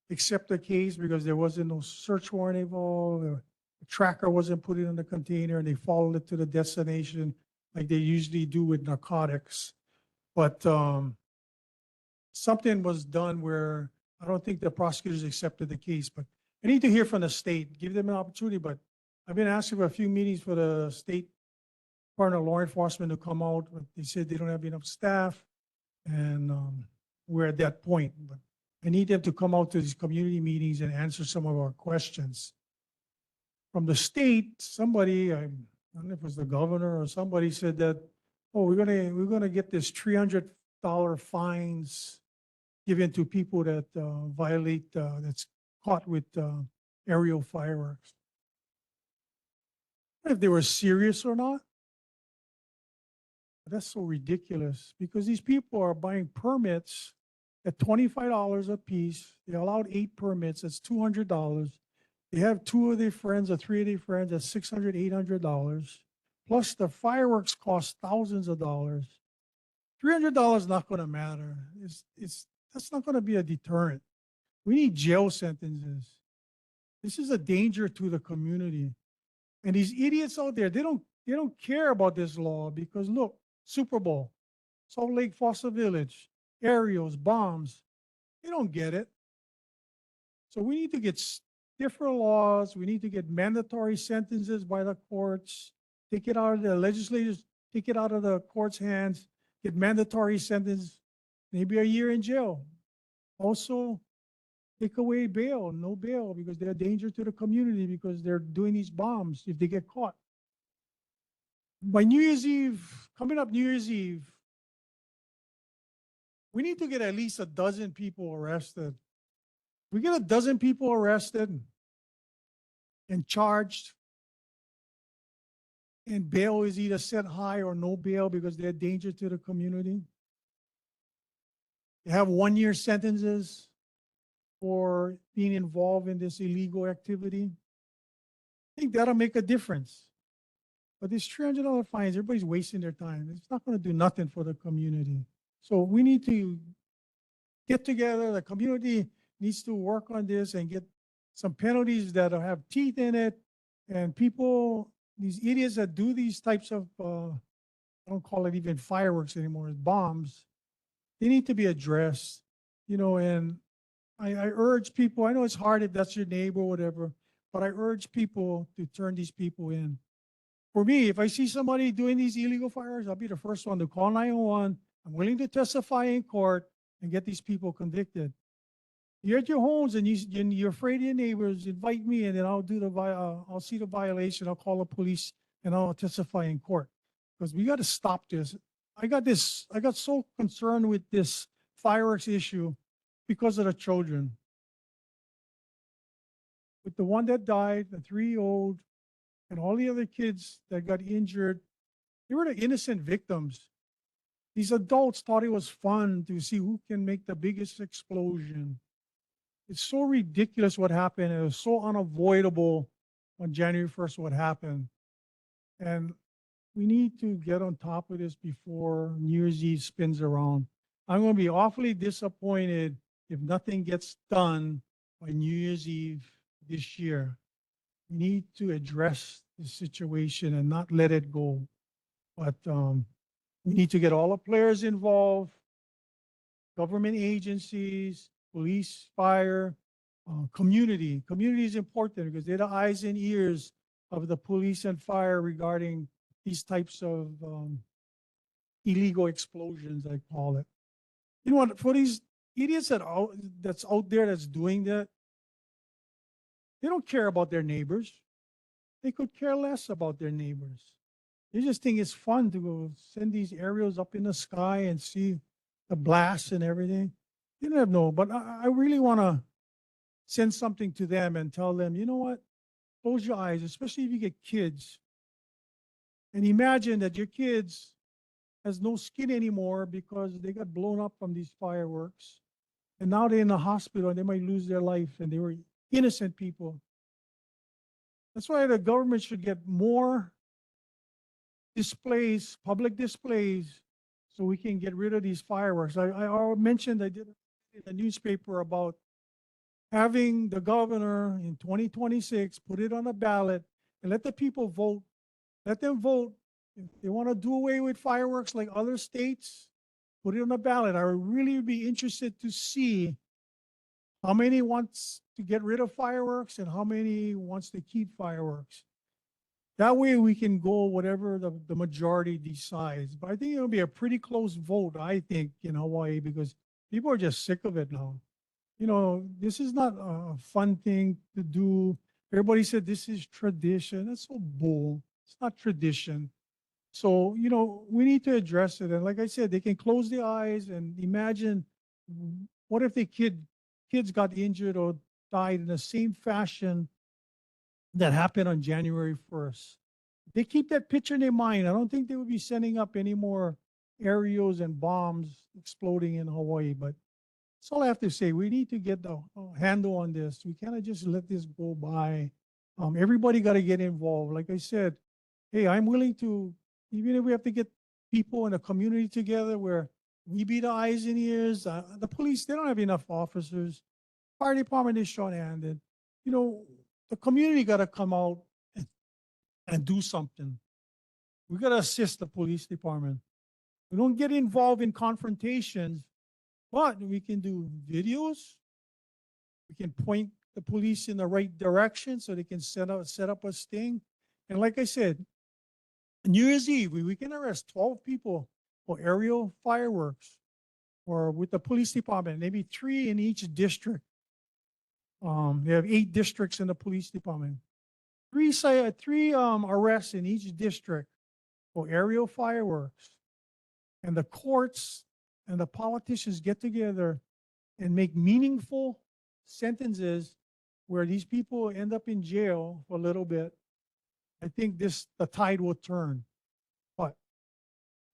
accept the case because there wasn't no search warrant involved, or the tracker wasn't put in the container, and they followed it to the destination like they usually do with narcotics. But something was done where I don't think the prosecutors accepted the case. But I need to hear from the state, give them an opportunity. But I've been asking for a few meetings for the state Department of Law Enforcement to come out, but they said they don't have enough staff, and we're at that point. But I need them to come out to these community meetings and answer some of our questions. From the state, somebody, I don't know if it was the governor or somebody, said that, oh, we're gonna get this $300 fines given to people that violate, that's caught with aerial fireworks. I don't know if they were serious or not. But that's so ridiculous because these people are buying permits at $25 a piece. They allowed 8 permits. That's $200. They have 2 of their friends or 3 of their friends. That's $600, $800. Plus the fireworks cost thousands of dollars. $300 is not going to matter. That's not going to be a deterrent. We need jail sentences. This is a danger to the community. And these idiots out there, they don't care about this law because look, Super Bowl, Salt Lake Foster Village, aerials, bombs, they don't get it. So we need to get different laws. We need to get mandatory sentences by the courts, take it out of the legislators, take it out of the court's hands, get mandatory sentence, maybe a year in jail. Also, take away bail, no bail, because they're a danger to the community because they're doing these bombs if they get caught. By New Year's Eve, coming up New Year's Eve, we need to get at least 12 people arrested. We get 12 people arrested and charged, and bail is either set high or no bail because they're a danger to the community. They have 1-year sentences for being involved in this illegal activity. I think that'll make a difference. But these $300 fines, everybody's wasting their time. It's not going to do nothing for the community. So we need to get together. The community needs to work on this and get some penalties that have teeth in it. And people, these idiots that do these types of, I don't call it even fireworks anymore, it's bombs, they need to be addressed. And I urge people, I know it's hard if that's your neighbor or whatever, but I urge people to turn these people in. For me, if I see somebody doing these illegal fireworks, I'll be the first one to call 911. I'm willing to testify in court and get these people convicted. You're at your homes and you're afraid of your neighbors, invite me, and then I'll I'll see the violation, I'll call the police, and I'll testify in court. Because we got to stop this. I got so concerned with this fireworks issue because of the children. With the one that died, the 3-year-old, and all the other kids that got injured, they were the innocent victims. These adults thought it was fun to see who can make the biggest explosion. It's so ridiculous what happened. It was so unavoidable on January 1st what happened. And we need to get on top of this before New Year's Eve spins around. I'm going to be awfully disappointed if nothing gets done by New Year's Eve this year. We need to address the situation and not let it go. But we need to get all the players involved, government agencies, police, fire, community. Community is important because they're the eyes and ears of the police and fire regarding these types of illegal explosions, I call it. You know what, for these idiots that's out there that's doing that, they don't care about their neighbors. They could care less about their neighbors. They just think it's fun to go send these aerials up in the sky and see the blasts and everything. They don't have no, but I really want to send something to them and tell them, you know what? Close your eyes, especially if you get kids. And imagine that your kids has no skin anymore because they got blown up from these fireworks. And now they're in the hospital and they might lose their life, and they were innocent people. That's why the government should get more displays, public displays, so we can get rid of these fireworks. I already mentioned, I did in the newspaper about having the governor in 2026 put it on a ballot and let the people vote. Let them vote. If they want to do away with fireworks like other states, put it on the ballot. I would really be interested to see how many wants to get rid of fireworks and how many wants to keep fireworks. That way we can go whatever the majority decides. But I think it'll be a pretty close vote, I think, in Hawaii, because people are just sick of it now. You know, this is not a fun thing to do. Everybody said this is tradition. That's so bull. It's not tradition. So, you know, we need to address it. And like I said, they can close their eyes and imagine what if the kids got injured or died in the same fashion that happened on January 1st. They keep that picture in their mind. I don't think they would be sending up any more aerials and bombs exploding in Hawaii. But that's all I have to say. We need to get the handle on this. We cannot just let this go by. Everybody got to get involved. Like I said, hey, I'm willing to, even if we have to get people in a community together where we be the eyes and ears. The police, they don't have enough officers. Fire department is short-handed. You know, the community got to come out and do something. We got to assist the police department. We don't get involved in confrontations, but we can do videos. We can point the police in the right direction so they can set up a sting. And like I said, New Year's Eve, we can arrest 12 people for aerial fireworks or with the police department, maybe 3 in each district. They have 8 districts in the police department. 3 arrests in each district for aerial fireworks. And the courts and the politicians get together and make meaningful sentences where these people end up in jail for a little bit. I think the tide will turn. But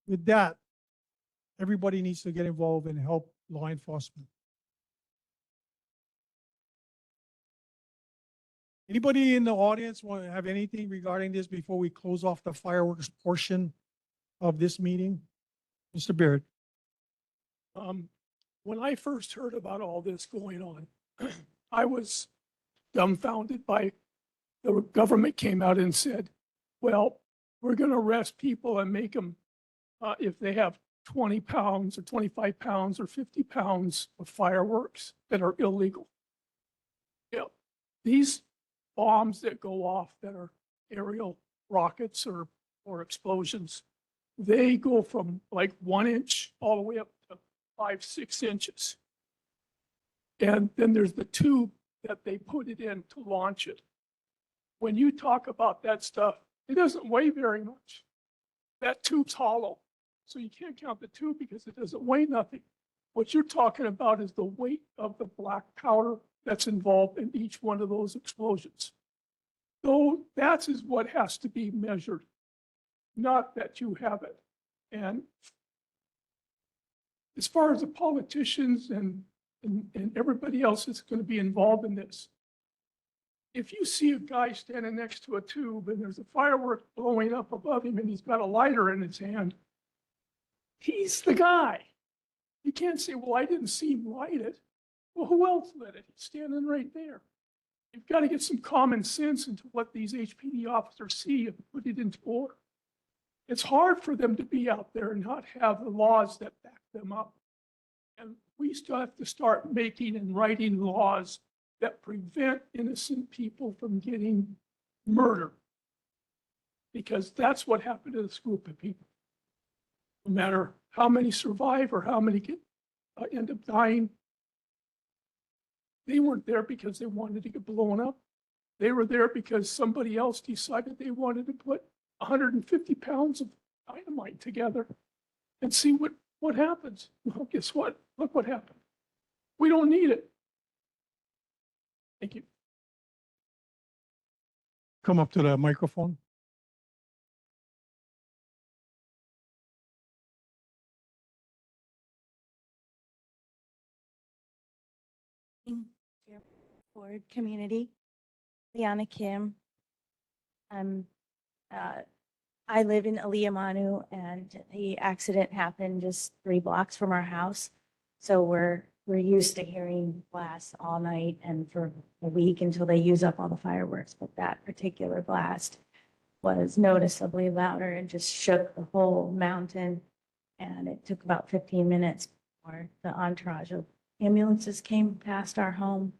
with that, everybody needs to get involved and help law enforcement. Anybody in the audience want to have anything regarding this before we close off the fireworks portion of this meeting? Mr. Beard. When I first heard about all this going on, I was dumbfounded by the government came out and said, well, we're going to arrest people and make them, if they have 20 pounds or 25 pounds or 50 pounds of fireworks that are illegal. Yeah, these bombs that go off that are aerial rockets or explosions, they go from like 1 inch all the way up to 5-6 inches. And then there's the tube that they put it in to launch it. When you talk about that stuff, it doesn't weigh very much. That tube's hollow. So you can't count the tube because it doesn't weigh nothing. What you're talking about is the weight of the black powder that's involved in each one of those explosions. So that is what has to be measured, not that you have it. And as far as the politicians and everybody else that's going to be involved in this, if you see a guy standing next to a tube and there's a firework blowing up above him and he's got a lighter in his hand, he's the guy. You can't say, well, I didn't see him light it. Well, who else lit it? He's standing right there. You've got to get some common sense into what these HPD officers see and put it into order. It's hard for them to be out there and not have the laws that back them up. And we still have to start making and writing laws that prevent innocent people from getting murdered. Because that's what happened to this group of people. No matter how many survive or how many end up dying, they weren't there because they wanted to get blown up. They were there because somebody else decided they wanted to put 150 pounds of dynamite together and see what happens. Well, guess what? Look what happened. We don't need it. Thank you. Come up to the microphone. Board community, Liana Kim. I I live in Āliamanu and the accident happened just 3 blocks from our house. So we're used to hearing blasts all night and for a week until they use up all the fireworks. But that particular blast was noticeably louder and just shook the whole mountain. And it took about 15 minutes before the entourage of ambulances came past our home.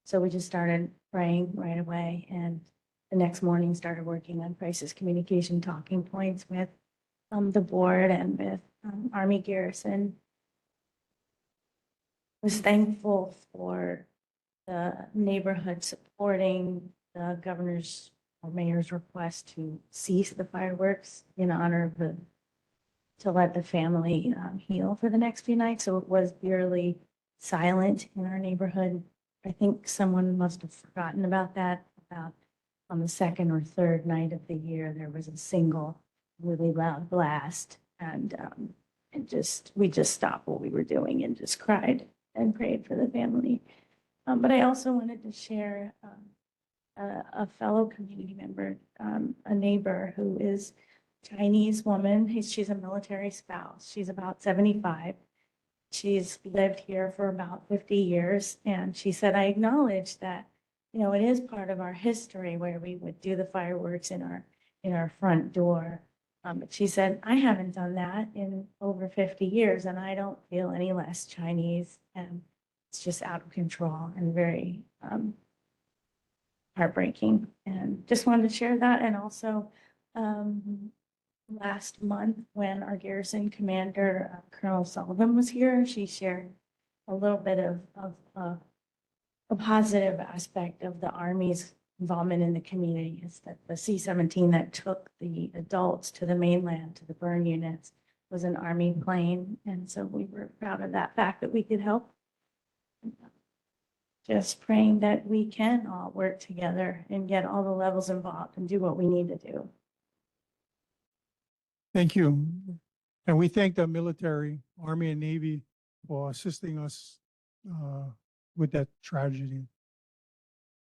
So we just started praying right away, and the next morning started working on crisis communication talking points with the board and with Army Garrison. Was thankful for the neighborhood supporting the governor's or mayor's request to cease the fireworks in honor of to let the family heal for the next few nights. So it was eerily silent in our neighborhood. I think someone must have forgotten about that. About on the second or third night of the year, there was a single really loud blast, and we just stopped what we were doing and just cried and prayed for the family. But I also wanted to share a fellow community member, a neighbor who is Chinese woman. She's a military spouse. She's about 75. She's lived here for about 50 years. And she said, I acknowledge that, it is part of our history where we would do the fireworks in our front door. But she said, I haven't done that in over 50 years and I don't feel any less Chinese. And it's just out of control and very heartbreaking. And just wanted to share that. And also, last month when our garrison commander, Colonel Sullivan, was here, she shared a little bit of a positive aspect of the Army's involvement in the community is that the C-17 that took the adults to the mainland, to the burn units, was an Army plane. And so we were proud of that fact that we could help. Just praying that we can all work together and get all the levels involved and do what we need to do. Thank you. And we thank the military, Army and Navy for assisting us with that tragedy.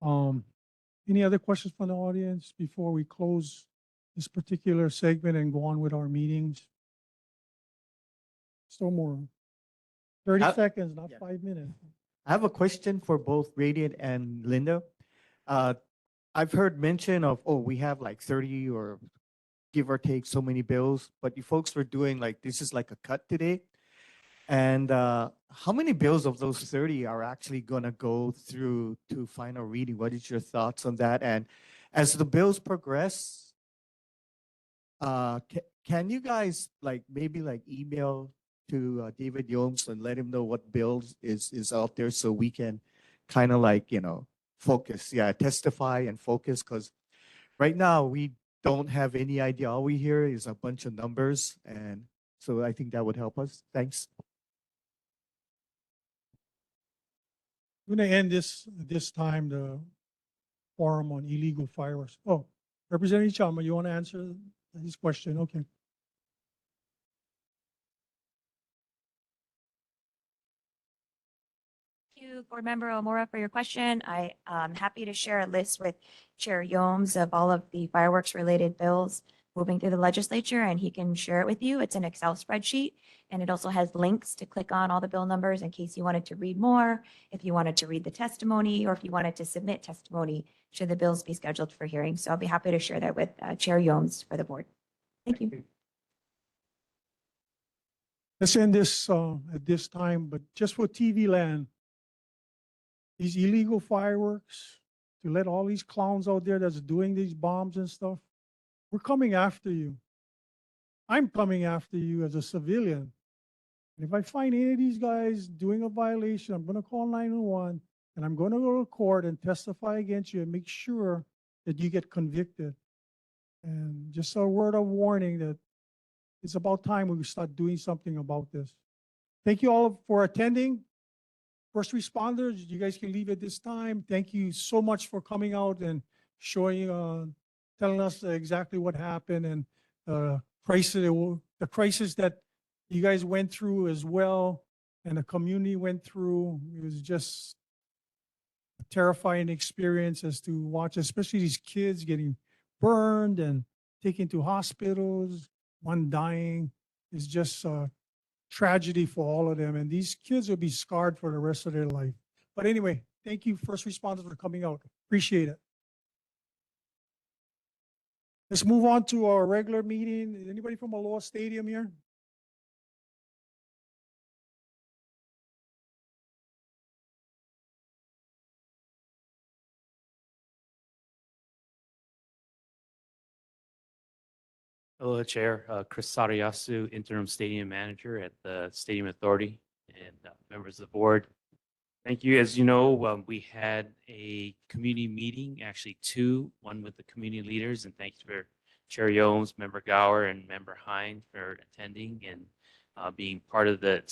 Any other questions from the audience before we close this particular segment and go on with our meetings? Still more. 30 seconds, not 5 minutes. I have a question for both Radiant and Linda. I've heard mention of, we have like 30 or give or take so many bills, but you folks were doing this is like a cut today. And how many bills of those 30 are actually going to go through to final reading? What is your thoughts on that? And as the bills progress, can you guys maybe email to David Yomes and let him know what bills is out there so we can kind of focus, testify and focus, because right now we don't have any idea. All we hear is a bunch of numbers, and so I think that would help us. Thanks. I'm going to end this time the forum on illegal fireworks. Oh, Representative Chama, you want to answer his question? Okay. Thank you, Board Member Omora, for your question. I am happy to share a list with Chair Yomes of all of the fireworks related bills moving through the legislature, and he can share it with you. It's an Excel spreadsheet, and it also has links to click on all the bill numbers in case you wanted to read more, if you wanted to read the testimony, or if you wanted to submit testimony should the bills be scheduled for hearing. So I'll be happy to share that with Chair Yomes for the board. Thank you. Let's end this at this time, but just for TV land, these illegal fireworks, to let all these clowns out there that's doing these bombs and stuff, we're coming after you. I'm coming after you as a civilian. And if I find any of these guys doing a violation, I'm going to call 911 and I'm going to go to court and testify against you and make sure that you get convicted. And just a word of warning that it's about time we start doing something about this. Thank you all for attending. First responders, you guys can leave at this time. Thank you so much for coming out and showing, telling us exactly what happened and the crisis that you guys went through as well, and the community went through. It was just a terrifying experience as to watch, especially these kids getting burned and taken to hospitals, one dying. It's just a tragedy for all of them. And these kids will be scarred for the rest of their life. But anyway, thank you, first responders, for coming out. Appreciate it. Let's move on to our regular meeting. Is anybody from Aloha Stadium here? Hello, Chair. Chris Sariyasu, Interim Stadium Manager at the Stadium Authority, and members of the board. Thank you. As you know, we had a community meeting, actually two, one with the community leaders, and thanks for Chair Yomes, Member Gower, and Member Hine for attending and being part of the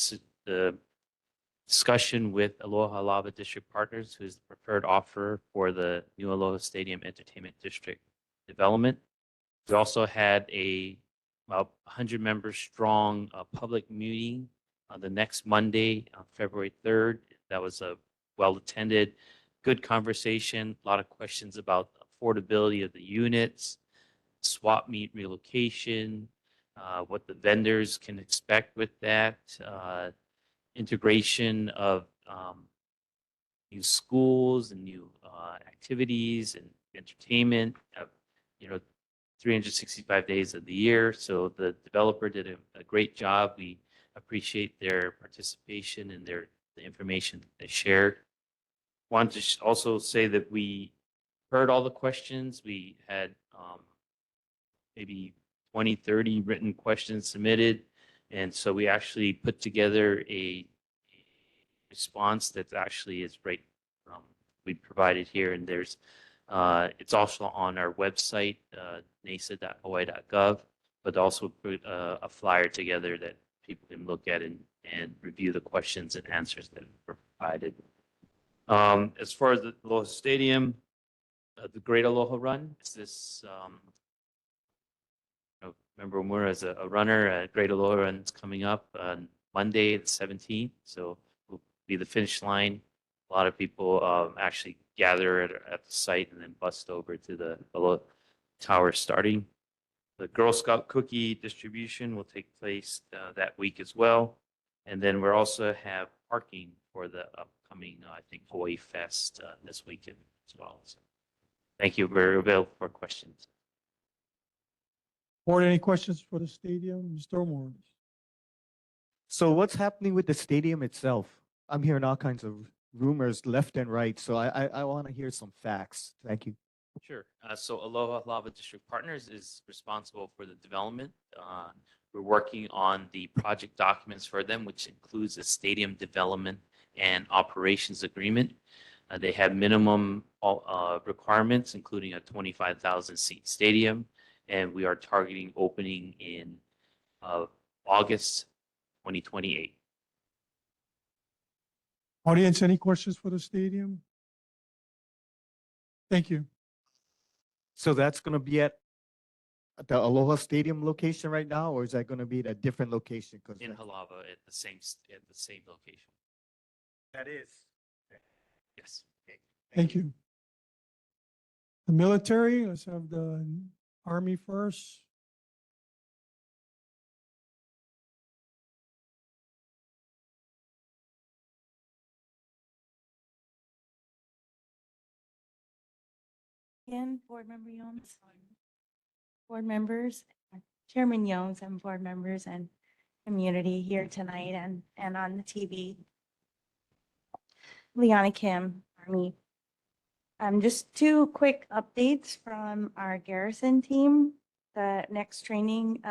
discussion with Aloha Lava District Partners, who is the preferred offer for the new Aloha Stadium Entertainment District development. We also had about 100 members strong public meeting the next Monday, February 3rd. That was a well-attended, good conversation, a lot of questions about affordability of the units, swap meet relocation, what the vendors can expect with that, integration of new schools and new activities and entertainment, 365 days of the year. So the developer did a great job. We appreciate their participation and the information they shared. Want to also say that we heard all the questions. We had maybe 20, 30 written questions submitted. And so we actually put together a response that actually is right. We provided here, and there's it's also on our website, nasa.hawaii.gov, but also put a flyer together that people can look at and review the questions and answers that were provided. As far as the Aloha Stadium, the Great Aloha Run is this. Member Omura is a runner. Great Aloha Run is coming up on Monday, the 17th. So we'll be the finish line. A lot of people actually gather at the site and then bust over to the Aloha Tower starting. The Girl Scout cookie distribution will take place that week as well. And then we'll also have parking for the upcoming, I think, Hawaii Fest this weekend as well. So thank you. We're available for questions. Board, any questions for the stadium? Mr. Omori? So what's happening with the stadium itself? I'm hearing all kinds of rumors left and right, so I want to hear some facts. Thank you. Sure. So Aloha Lava District Partners is responsible for the development. We're working on the project documents for them, which includes a stadium development and operations agreement. They have minimum requirements, including a 25,000 seat stadium, and we are targeting opening in August 2028. Audience, any questions for the stadium? Thank you. So that's going to be at the Aloha Stadium location right now, or is that going to be at a different location? In Halava at the same location. That is. Yes. Thank you. The military, let's have the Army first. Again, Board Member Yones, board members, Chairman Yones, and board members and community here tonight and on the TV. Liana Kim, Army. Just two quick updates from our garrison team. The next training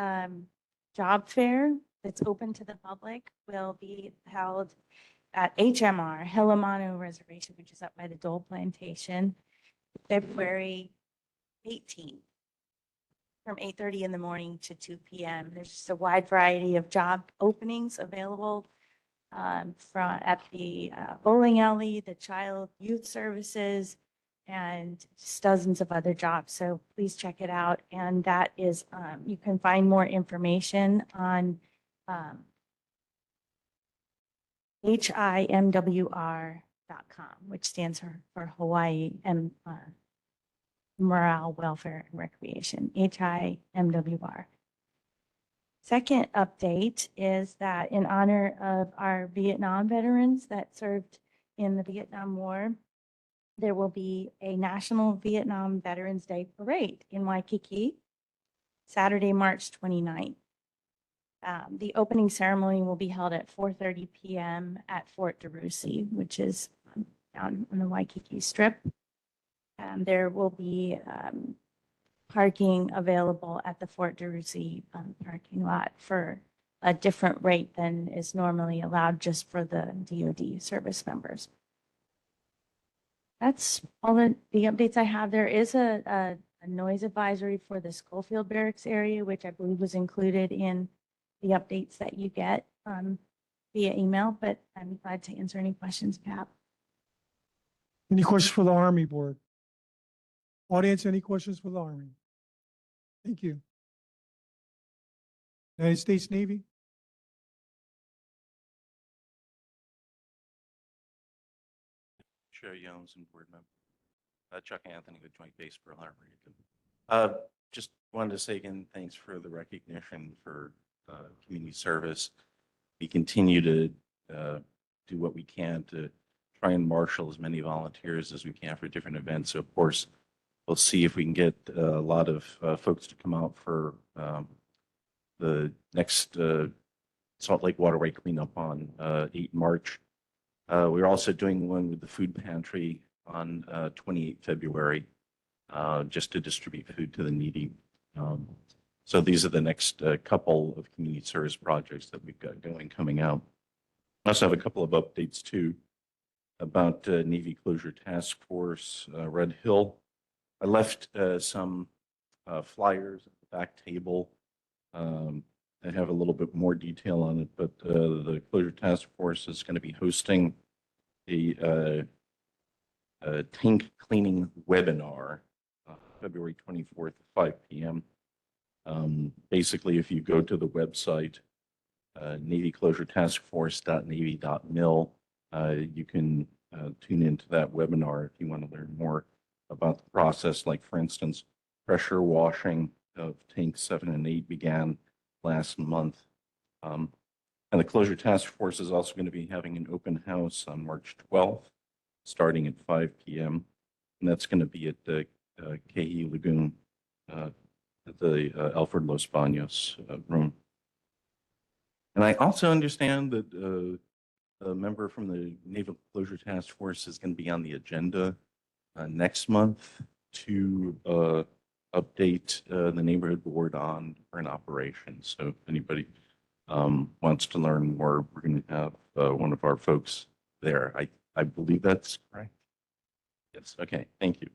job fair that's open to the public will be held at HMR, Āliamanu Reservation, which is up by the Dole Plantation, February 18th from 8:30 in the morning to 2 p.m. There's just a wide variety of job openings available at the bowling alley, the child youth services, and just dozens of other jobs. So please check it out. And that is, you can find more information on HIMWR.com, which stands for Hawaii Morale, Welfare, and Recreation, HIMWR. Second update is that in honor of our Vietnam veterans that served in the Vietnam War, there will be a National Vietnam Veterans Day Parade in Waikiki, Saturday, March 29th. The opening ceremony will be held at 4:30 p.m. at Fort DeRussy, which is down on the Waikiki Strip. There will be parking available at the Fort DeRussy parking lot for a different rate than is normally allowed just for the DoD service members. That's all the updates I have. There is a noise advisory for the Schofield Barracks area, which I believe was included in the updates that you get via email, but I'm glad to answer any questions you have. Any questions for the Army Board? Audience, any questions for the Army? Thank you. United States Navy? Chair Youngs and board member. Chuck Anthony with Joint Base Pearl Harbor. Just wanted to say again, thanks for the recognition for community service. We continue to do what we can to try and marshal as many volunteers as we can for different events. So of course, we'll see if we can get a lot of folks to come out for the next Salt Lake Waterway cleanup on 8 March. We're also doing one with the food pantry on 28 February, just to distribute food to the needy. So these are the next couple of community service projects that we've got coming out. I also have a couple of updates too about Navy Closure Task Force, Red Hill. I left some flyers at the back table. I have a little bit more detail on it, but the Closure Task Force is going to be hosting a tank cleaning webinar February 24th at 5 p.m. Basically, if you go to the website, navyclosuretaskforce.navy.mil, you can tune into that webinar if you want to learn more about the process. Like, for instance, pressure washing of tanks 7 and 8 began last month. And the Closure Task Force is also going to be having an open house on March 12th, starting at 5 p.m. And that's going to be at the Kehi Lagoon, at the Alfred Los Baños room. And I also understand that a member from the Naval Closure Task Force is going to be on the agenda next month to update the neighborhood board on current operations. So if anybody wants to learn more, we're going to have one of our folks there. I believe that's correct. Yes. Okay. Thank you.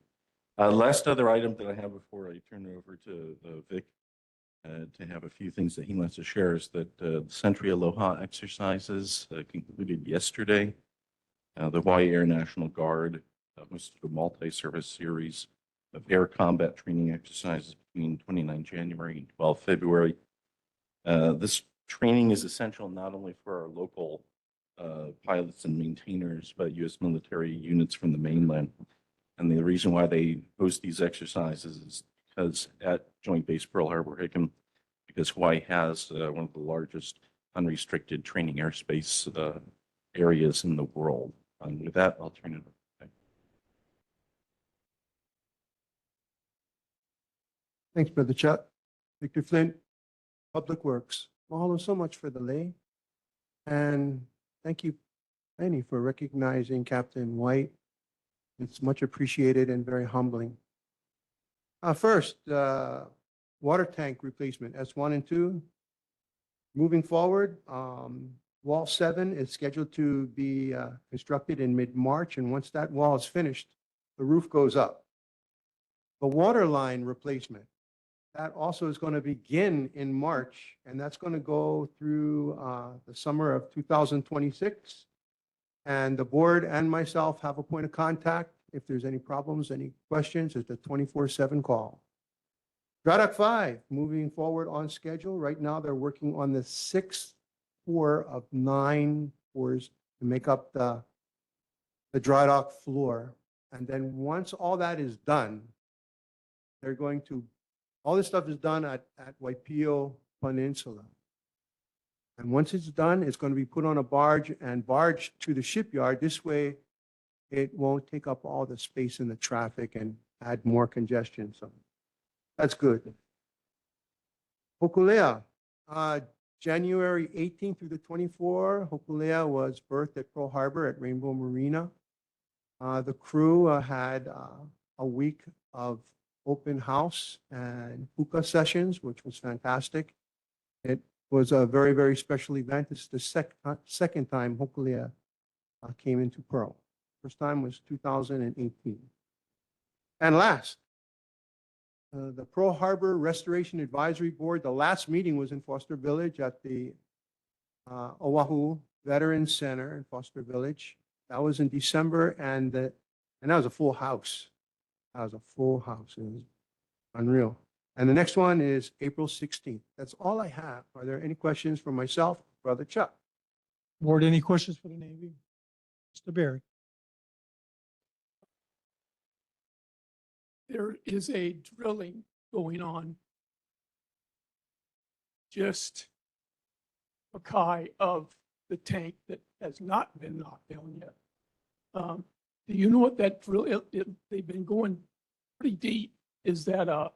Last other item that I have before I turn it over to Vic to have a few things that he wants to share is that the Sentry Aloha exercises concluded yesterday. The Hawaii Air National Guard hosted a multi-service series of air combat training exercises between 29 January and 12 February. This training is essential not only for our local pilots and maintainers, but U.S. military units from the mainland. And the reason why they host these exercises is because at Joint Base Pearl Harbor Hickam, because Hawaii has one of the largest unrestricted training airspace areas in the world. And with that, I'll turn it over. Thanks, Brother Chuck. Victor Flint, Public Works. Mahalo so much for the lay. And thank you, Penny, for recognizing Captain White. It's much appreciated and very humbling. First, water tank replacement, S1 and 2. Moving forward, wall 7 is scheduled to be constructed in mid-March. And once that wall is finished, the roof goes up. The water line replacement, that also is going to begin in March, and that's going to go through the summer of 2026. And the board and myself have a point of contact. If there's any problems, any questions, it's a 24/7 call. Dry dock 5, moving forward on schedule. Right now, they're working on the 6th floor of 9 floors to make up the dry dock floor. And then once all that is done, they're going to, all this stuff is done at Waipio Peninsula. And once it's done, it's going to be put on a barge and barged to the shipyard. This way, it won't take up all the space in the traffic and add more congestion. So that's good. Hokulea, January 18th through the 24th, Hokulea was birthed at Pearl Harbor at Rainbow Marina. The crew had a week of open house and hookah sessions, which was fantastic. It was a very, very special event. It's the second time Hokulea came into Pearl. First time was 2018. And last, the Pearl Harbor Restoration Advisory Board, the last meeting was in Foster Village at the Oahu Veterans Center in Foster Village. That was in December, and that was a full house. That was a full house. It was unreal. And the next one is April 16th. That's all I have. Are there any questions for myself, Brother Chuck? Board, any questions for the Navy? Mr. Barry? There is a drilling going on just Mackay of the tank that has not been knocked down yet. Do you know what that drill, they've been going pretty deep. Is that a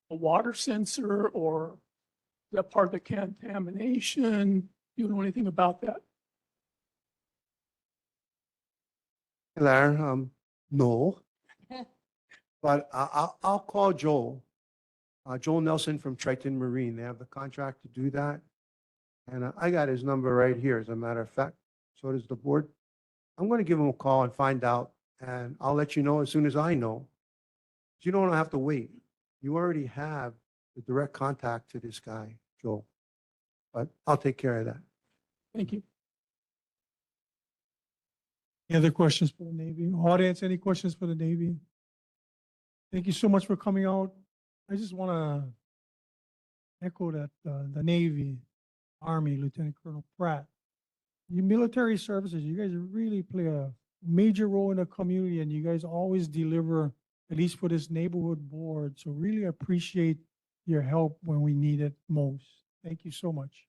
water sensor or is that part of the contamination? Do you know anything about that? Larry, no. But I'll call Joel. Joel Nelson from Triton Marine. They have the contract to do that. And I got his number right here, as a matter of fact. So does the board. I'm going to give him a call and find out. And I'll let you know as soon as I know. You don't have to wait. You already have the direct contact to this guy, Joel. But I'll take care of that. Thank you. Any other questions for the Navy? Audience, any questions for the Navy? Thank you so much for coming out. I just want to echo that the Navy, Army, Lieutenant Colonel Pratt, your military services, you guys really play a major role in the community, and you guys always deliver, at least for this neighborhood board. So really appreciate your help when we need it most. Thank you so much.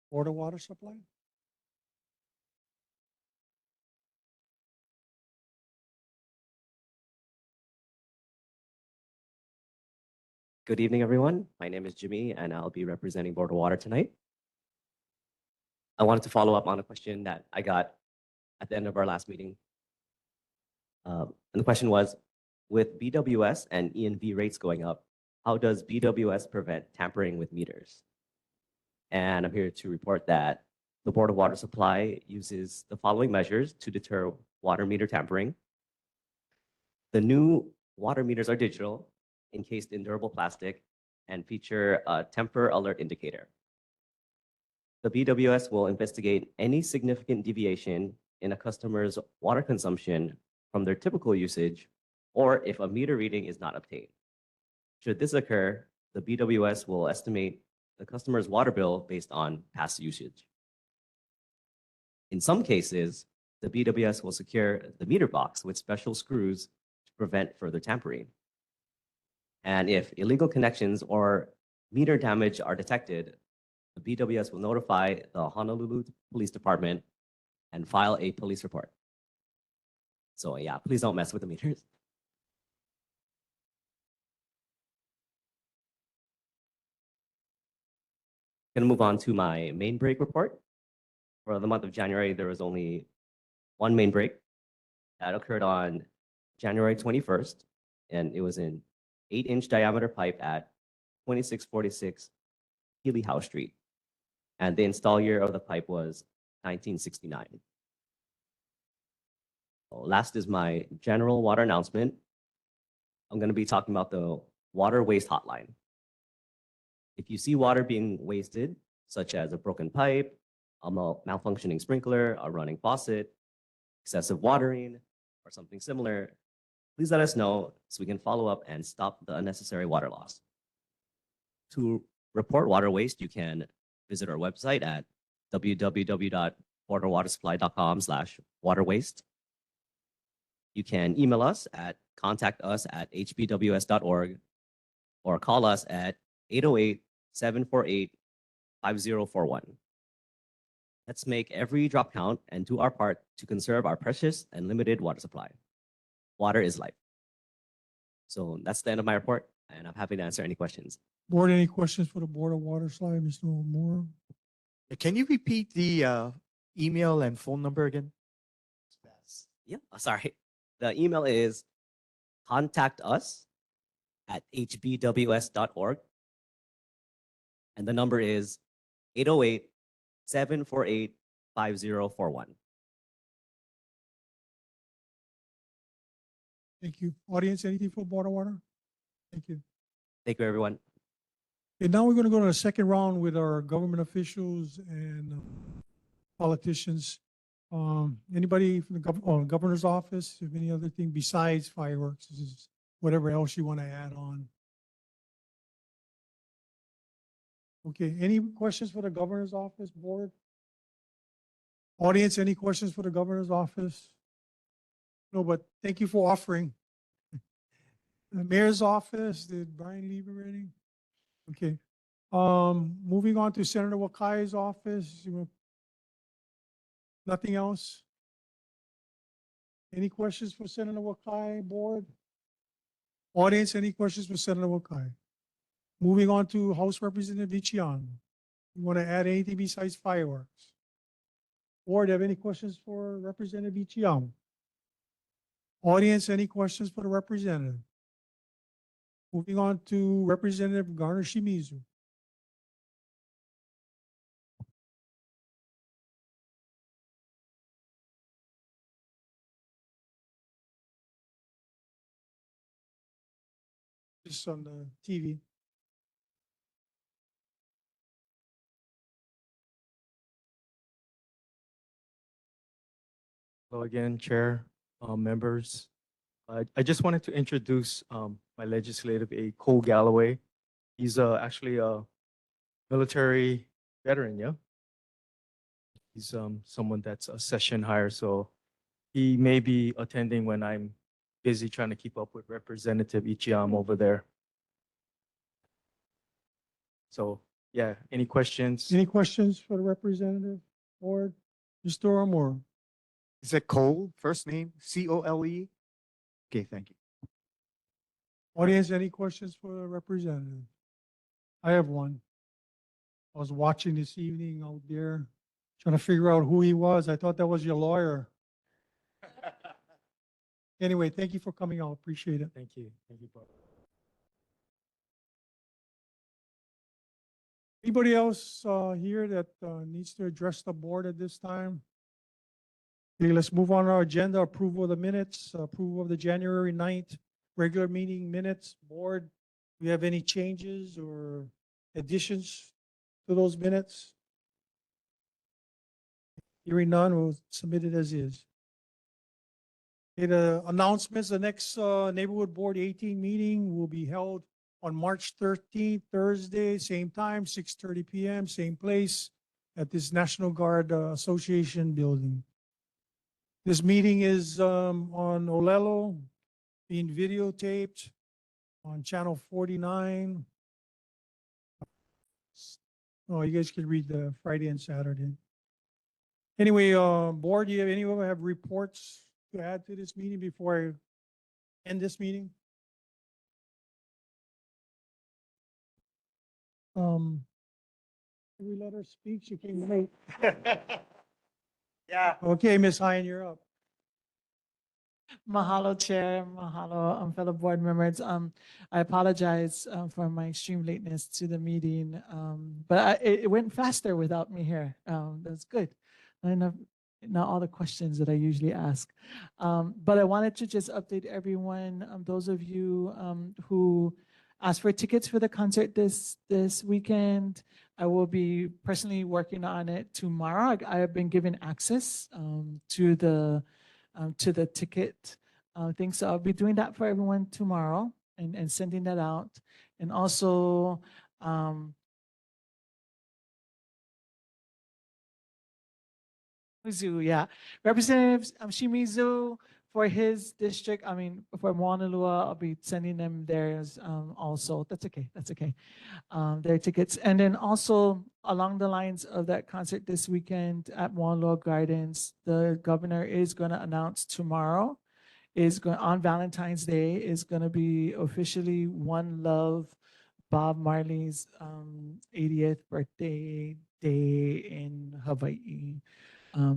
Board of Water Supply? Good evening, everyone. My name is Jimmy, and I'll be representing Board of Water tonight. I wanted to follow up on a question that I got at the end of our last meeting. And the question was, with BWS and E&V rates going up, how does BWS prevent tampering with meters? And I'm here to report that the Board of Water Supply uses the following measures to deter water meter tampering. The new water meters are digital, encased in durable plastic, and feature a temper alert indicator. The BWS will investigate any significant deviation in a customer's water consumption from their typical usage, or if a meter reading is not obtained. Should this occur, the BWS will estimate the customer's water bill based on past usage. In some cases, the BWS will secure the meter box with special screws to prevent further tampering. And if illegal connections or meter damage are detected, the BWS will notify the Honolulu Police Department and file a police report. So yeah, please don't mess with the meters. Gonna move on to my main break report. For the month of January, there was only one main break that occurred on January 21st, and it was an 8-inch diameter pipe at 2646 Healy House Street. And the install year of the pipe was 1969. Last is my general water announcement. I'm going to be talking about the water waste hotline. If you see water being wasted, such as a broken pipe, a malfunctioning sprinkler, a running faucet, excessive watering, or something similar, Please let us know so we can follow up and stop the unnecessary water loss. To report water waste, you can visit our website at www.borderwatersupply.com/waterwaste. You can email us at contactus@hbws.org or call us at 808-748-5041. Let's make every drop count and do our part to conserve our precious and limited water supply. Water is life. So that's the end of my report, and I'm happy to answer any questions. Board, any questions for the Board of Water Supply, Mr. Moore? Can you repeat the email and phone number again? Yeah, sorry. The email is contactus@hbws.org. And the number is 808-748-5041. Thank you. Audience, anything for Board of Water? Thank you. Thank you, everyone. And now we're going to go to the second round with our government officials and politicians. Anybody from the governor's office, if any other thing besides fireworks, whatever else you want to add on? Okay, any questions for the governor's office, board? Audience, any questions for the governor's office? No, but thank you for offering. The mayor's office, did Brian leave already? Okay. Moving on to Senator Wakai's office. Nothing else? Any questions for Senator Wakai, board? Audience, any questions for Senator Wakai? Moving on to House Representative Ichian. You want to add anything besides fireworks? Board, have any questions for Representative Ichian? Audience, any questions for the representative? Moving on to Representative Garner Shimizu. Just on the TV. Hello again, Chair, members. I just wanted to introduce my legislative aide, Cole Galloway. He's actually a military veteran, yeah? He's someone that's a session hire, so he may be attending when I'm busy trying to keep up with Representative Ichiam over there. So, yeah, any questions? Any questions for the representative, board? Mr. Ormore? Is it Cole, first name, Cole? Okay, thank you. Audience, any questions for the representative? I have one. I was watching this evening out there, trying to figure out who he was. I thought that was your lawyer. Anyway, thank you for coming out. Appreciate it. Thank you. Thank you, Bob. Anybody else here that needs to address the board at this time? Okay, let's move on to our agenda. Approval of the minutes, approval of the January 9th regular meeting minutes. Board, do you have any changes or additions to those minutes? Hearing none, we'll submit it as is. Okay, the announcements, the next Neighborhood Board 18 meeting will be held on March 13th, Thursday, same time, 6:30 p.m., same place at this National Guard Association building. This meeting is on Olelo, being videotaped on channel 49. Oh, you guys can read the Friday and Saturday. Anyway, board, do you have anyone have reports to add to this meeting before I end this meeting? We let her speak. She came late. Yeah. Okay, Ms. Hine, you're up. Mahalo, Chair. Mahalo, fellow board members. I apologize for my extreme lateness to the meeting, but it went faster without me here. That's good. Not all the questions that I usually ask. But I wanted to just update everyone, those of you who asked for tickets for the concert this weekend. I will be personally working on it tomorrow. I have been given access to the ticket things. So I'll be doing that for everyone tomorrow and sending that out. And also, Mizu, yeah. Representative Shimizu for his district, I mean, for Moanalua, I'll be sending them theirs also. That's okay, that's okay. Their tickets. And then also along the lines of that concert this weekend at Moanalua Gardens, the governor is going to announce tomorrow on Valentine's Day is going to be officially One Love Bob Marley's 80th birthday day in Hawaii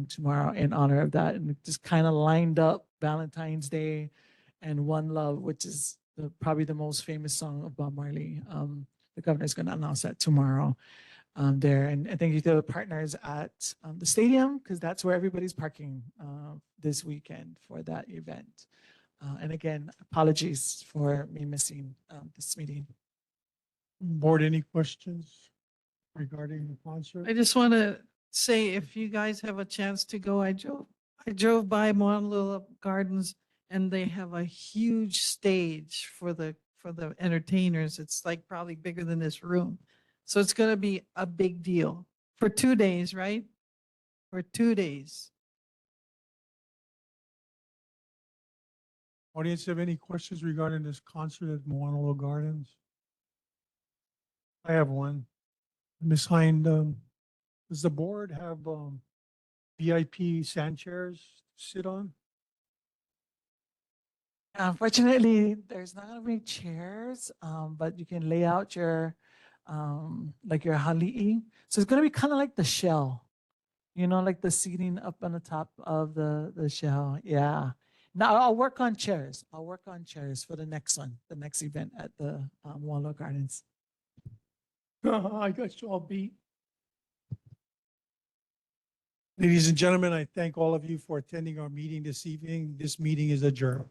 tomorrow in honor of that. And it just kind of lined up Valentine's Day and One Love, which is probably the most famous song of Bob Marley. The governor is going to announce that tomorrow there. And thank you to the partners at the stadium, because that's where everybody's parking this weekend for that event. And again, apologies for me missing this meeting. Board, any questions regarding the concert? I just want to say, if you guys have a chance to go, I drove by Moanalua Gardens and they have a huge stage for the entertainers. It's like probably bigger than this room. So it's going to be a big deal for 2 days, right? For 2 days. Audience have any questions regarding this concert at Moanalua Gardens? I have one. Ms. Hind, does the board have VIP sand chairs to sit on? Unfortunately, there's not gonna be chairs, but you can lay out your like your hali'i. So it's gonna be kind of like the shell, like the seating up on the top of the shell. Yeah. Now I'll work on chairs. I'll work on chairs for the next one, the next event at the Moanalua Gardens. I got you all beat. Ladies and gentlemen, I thank all of you for attending our meeting this evening. This meeting is adjourned.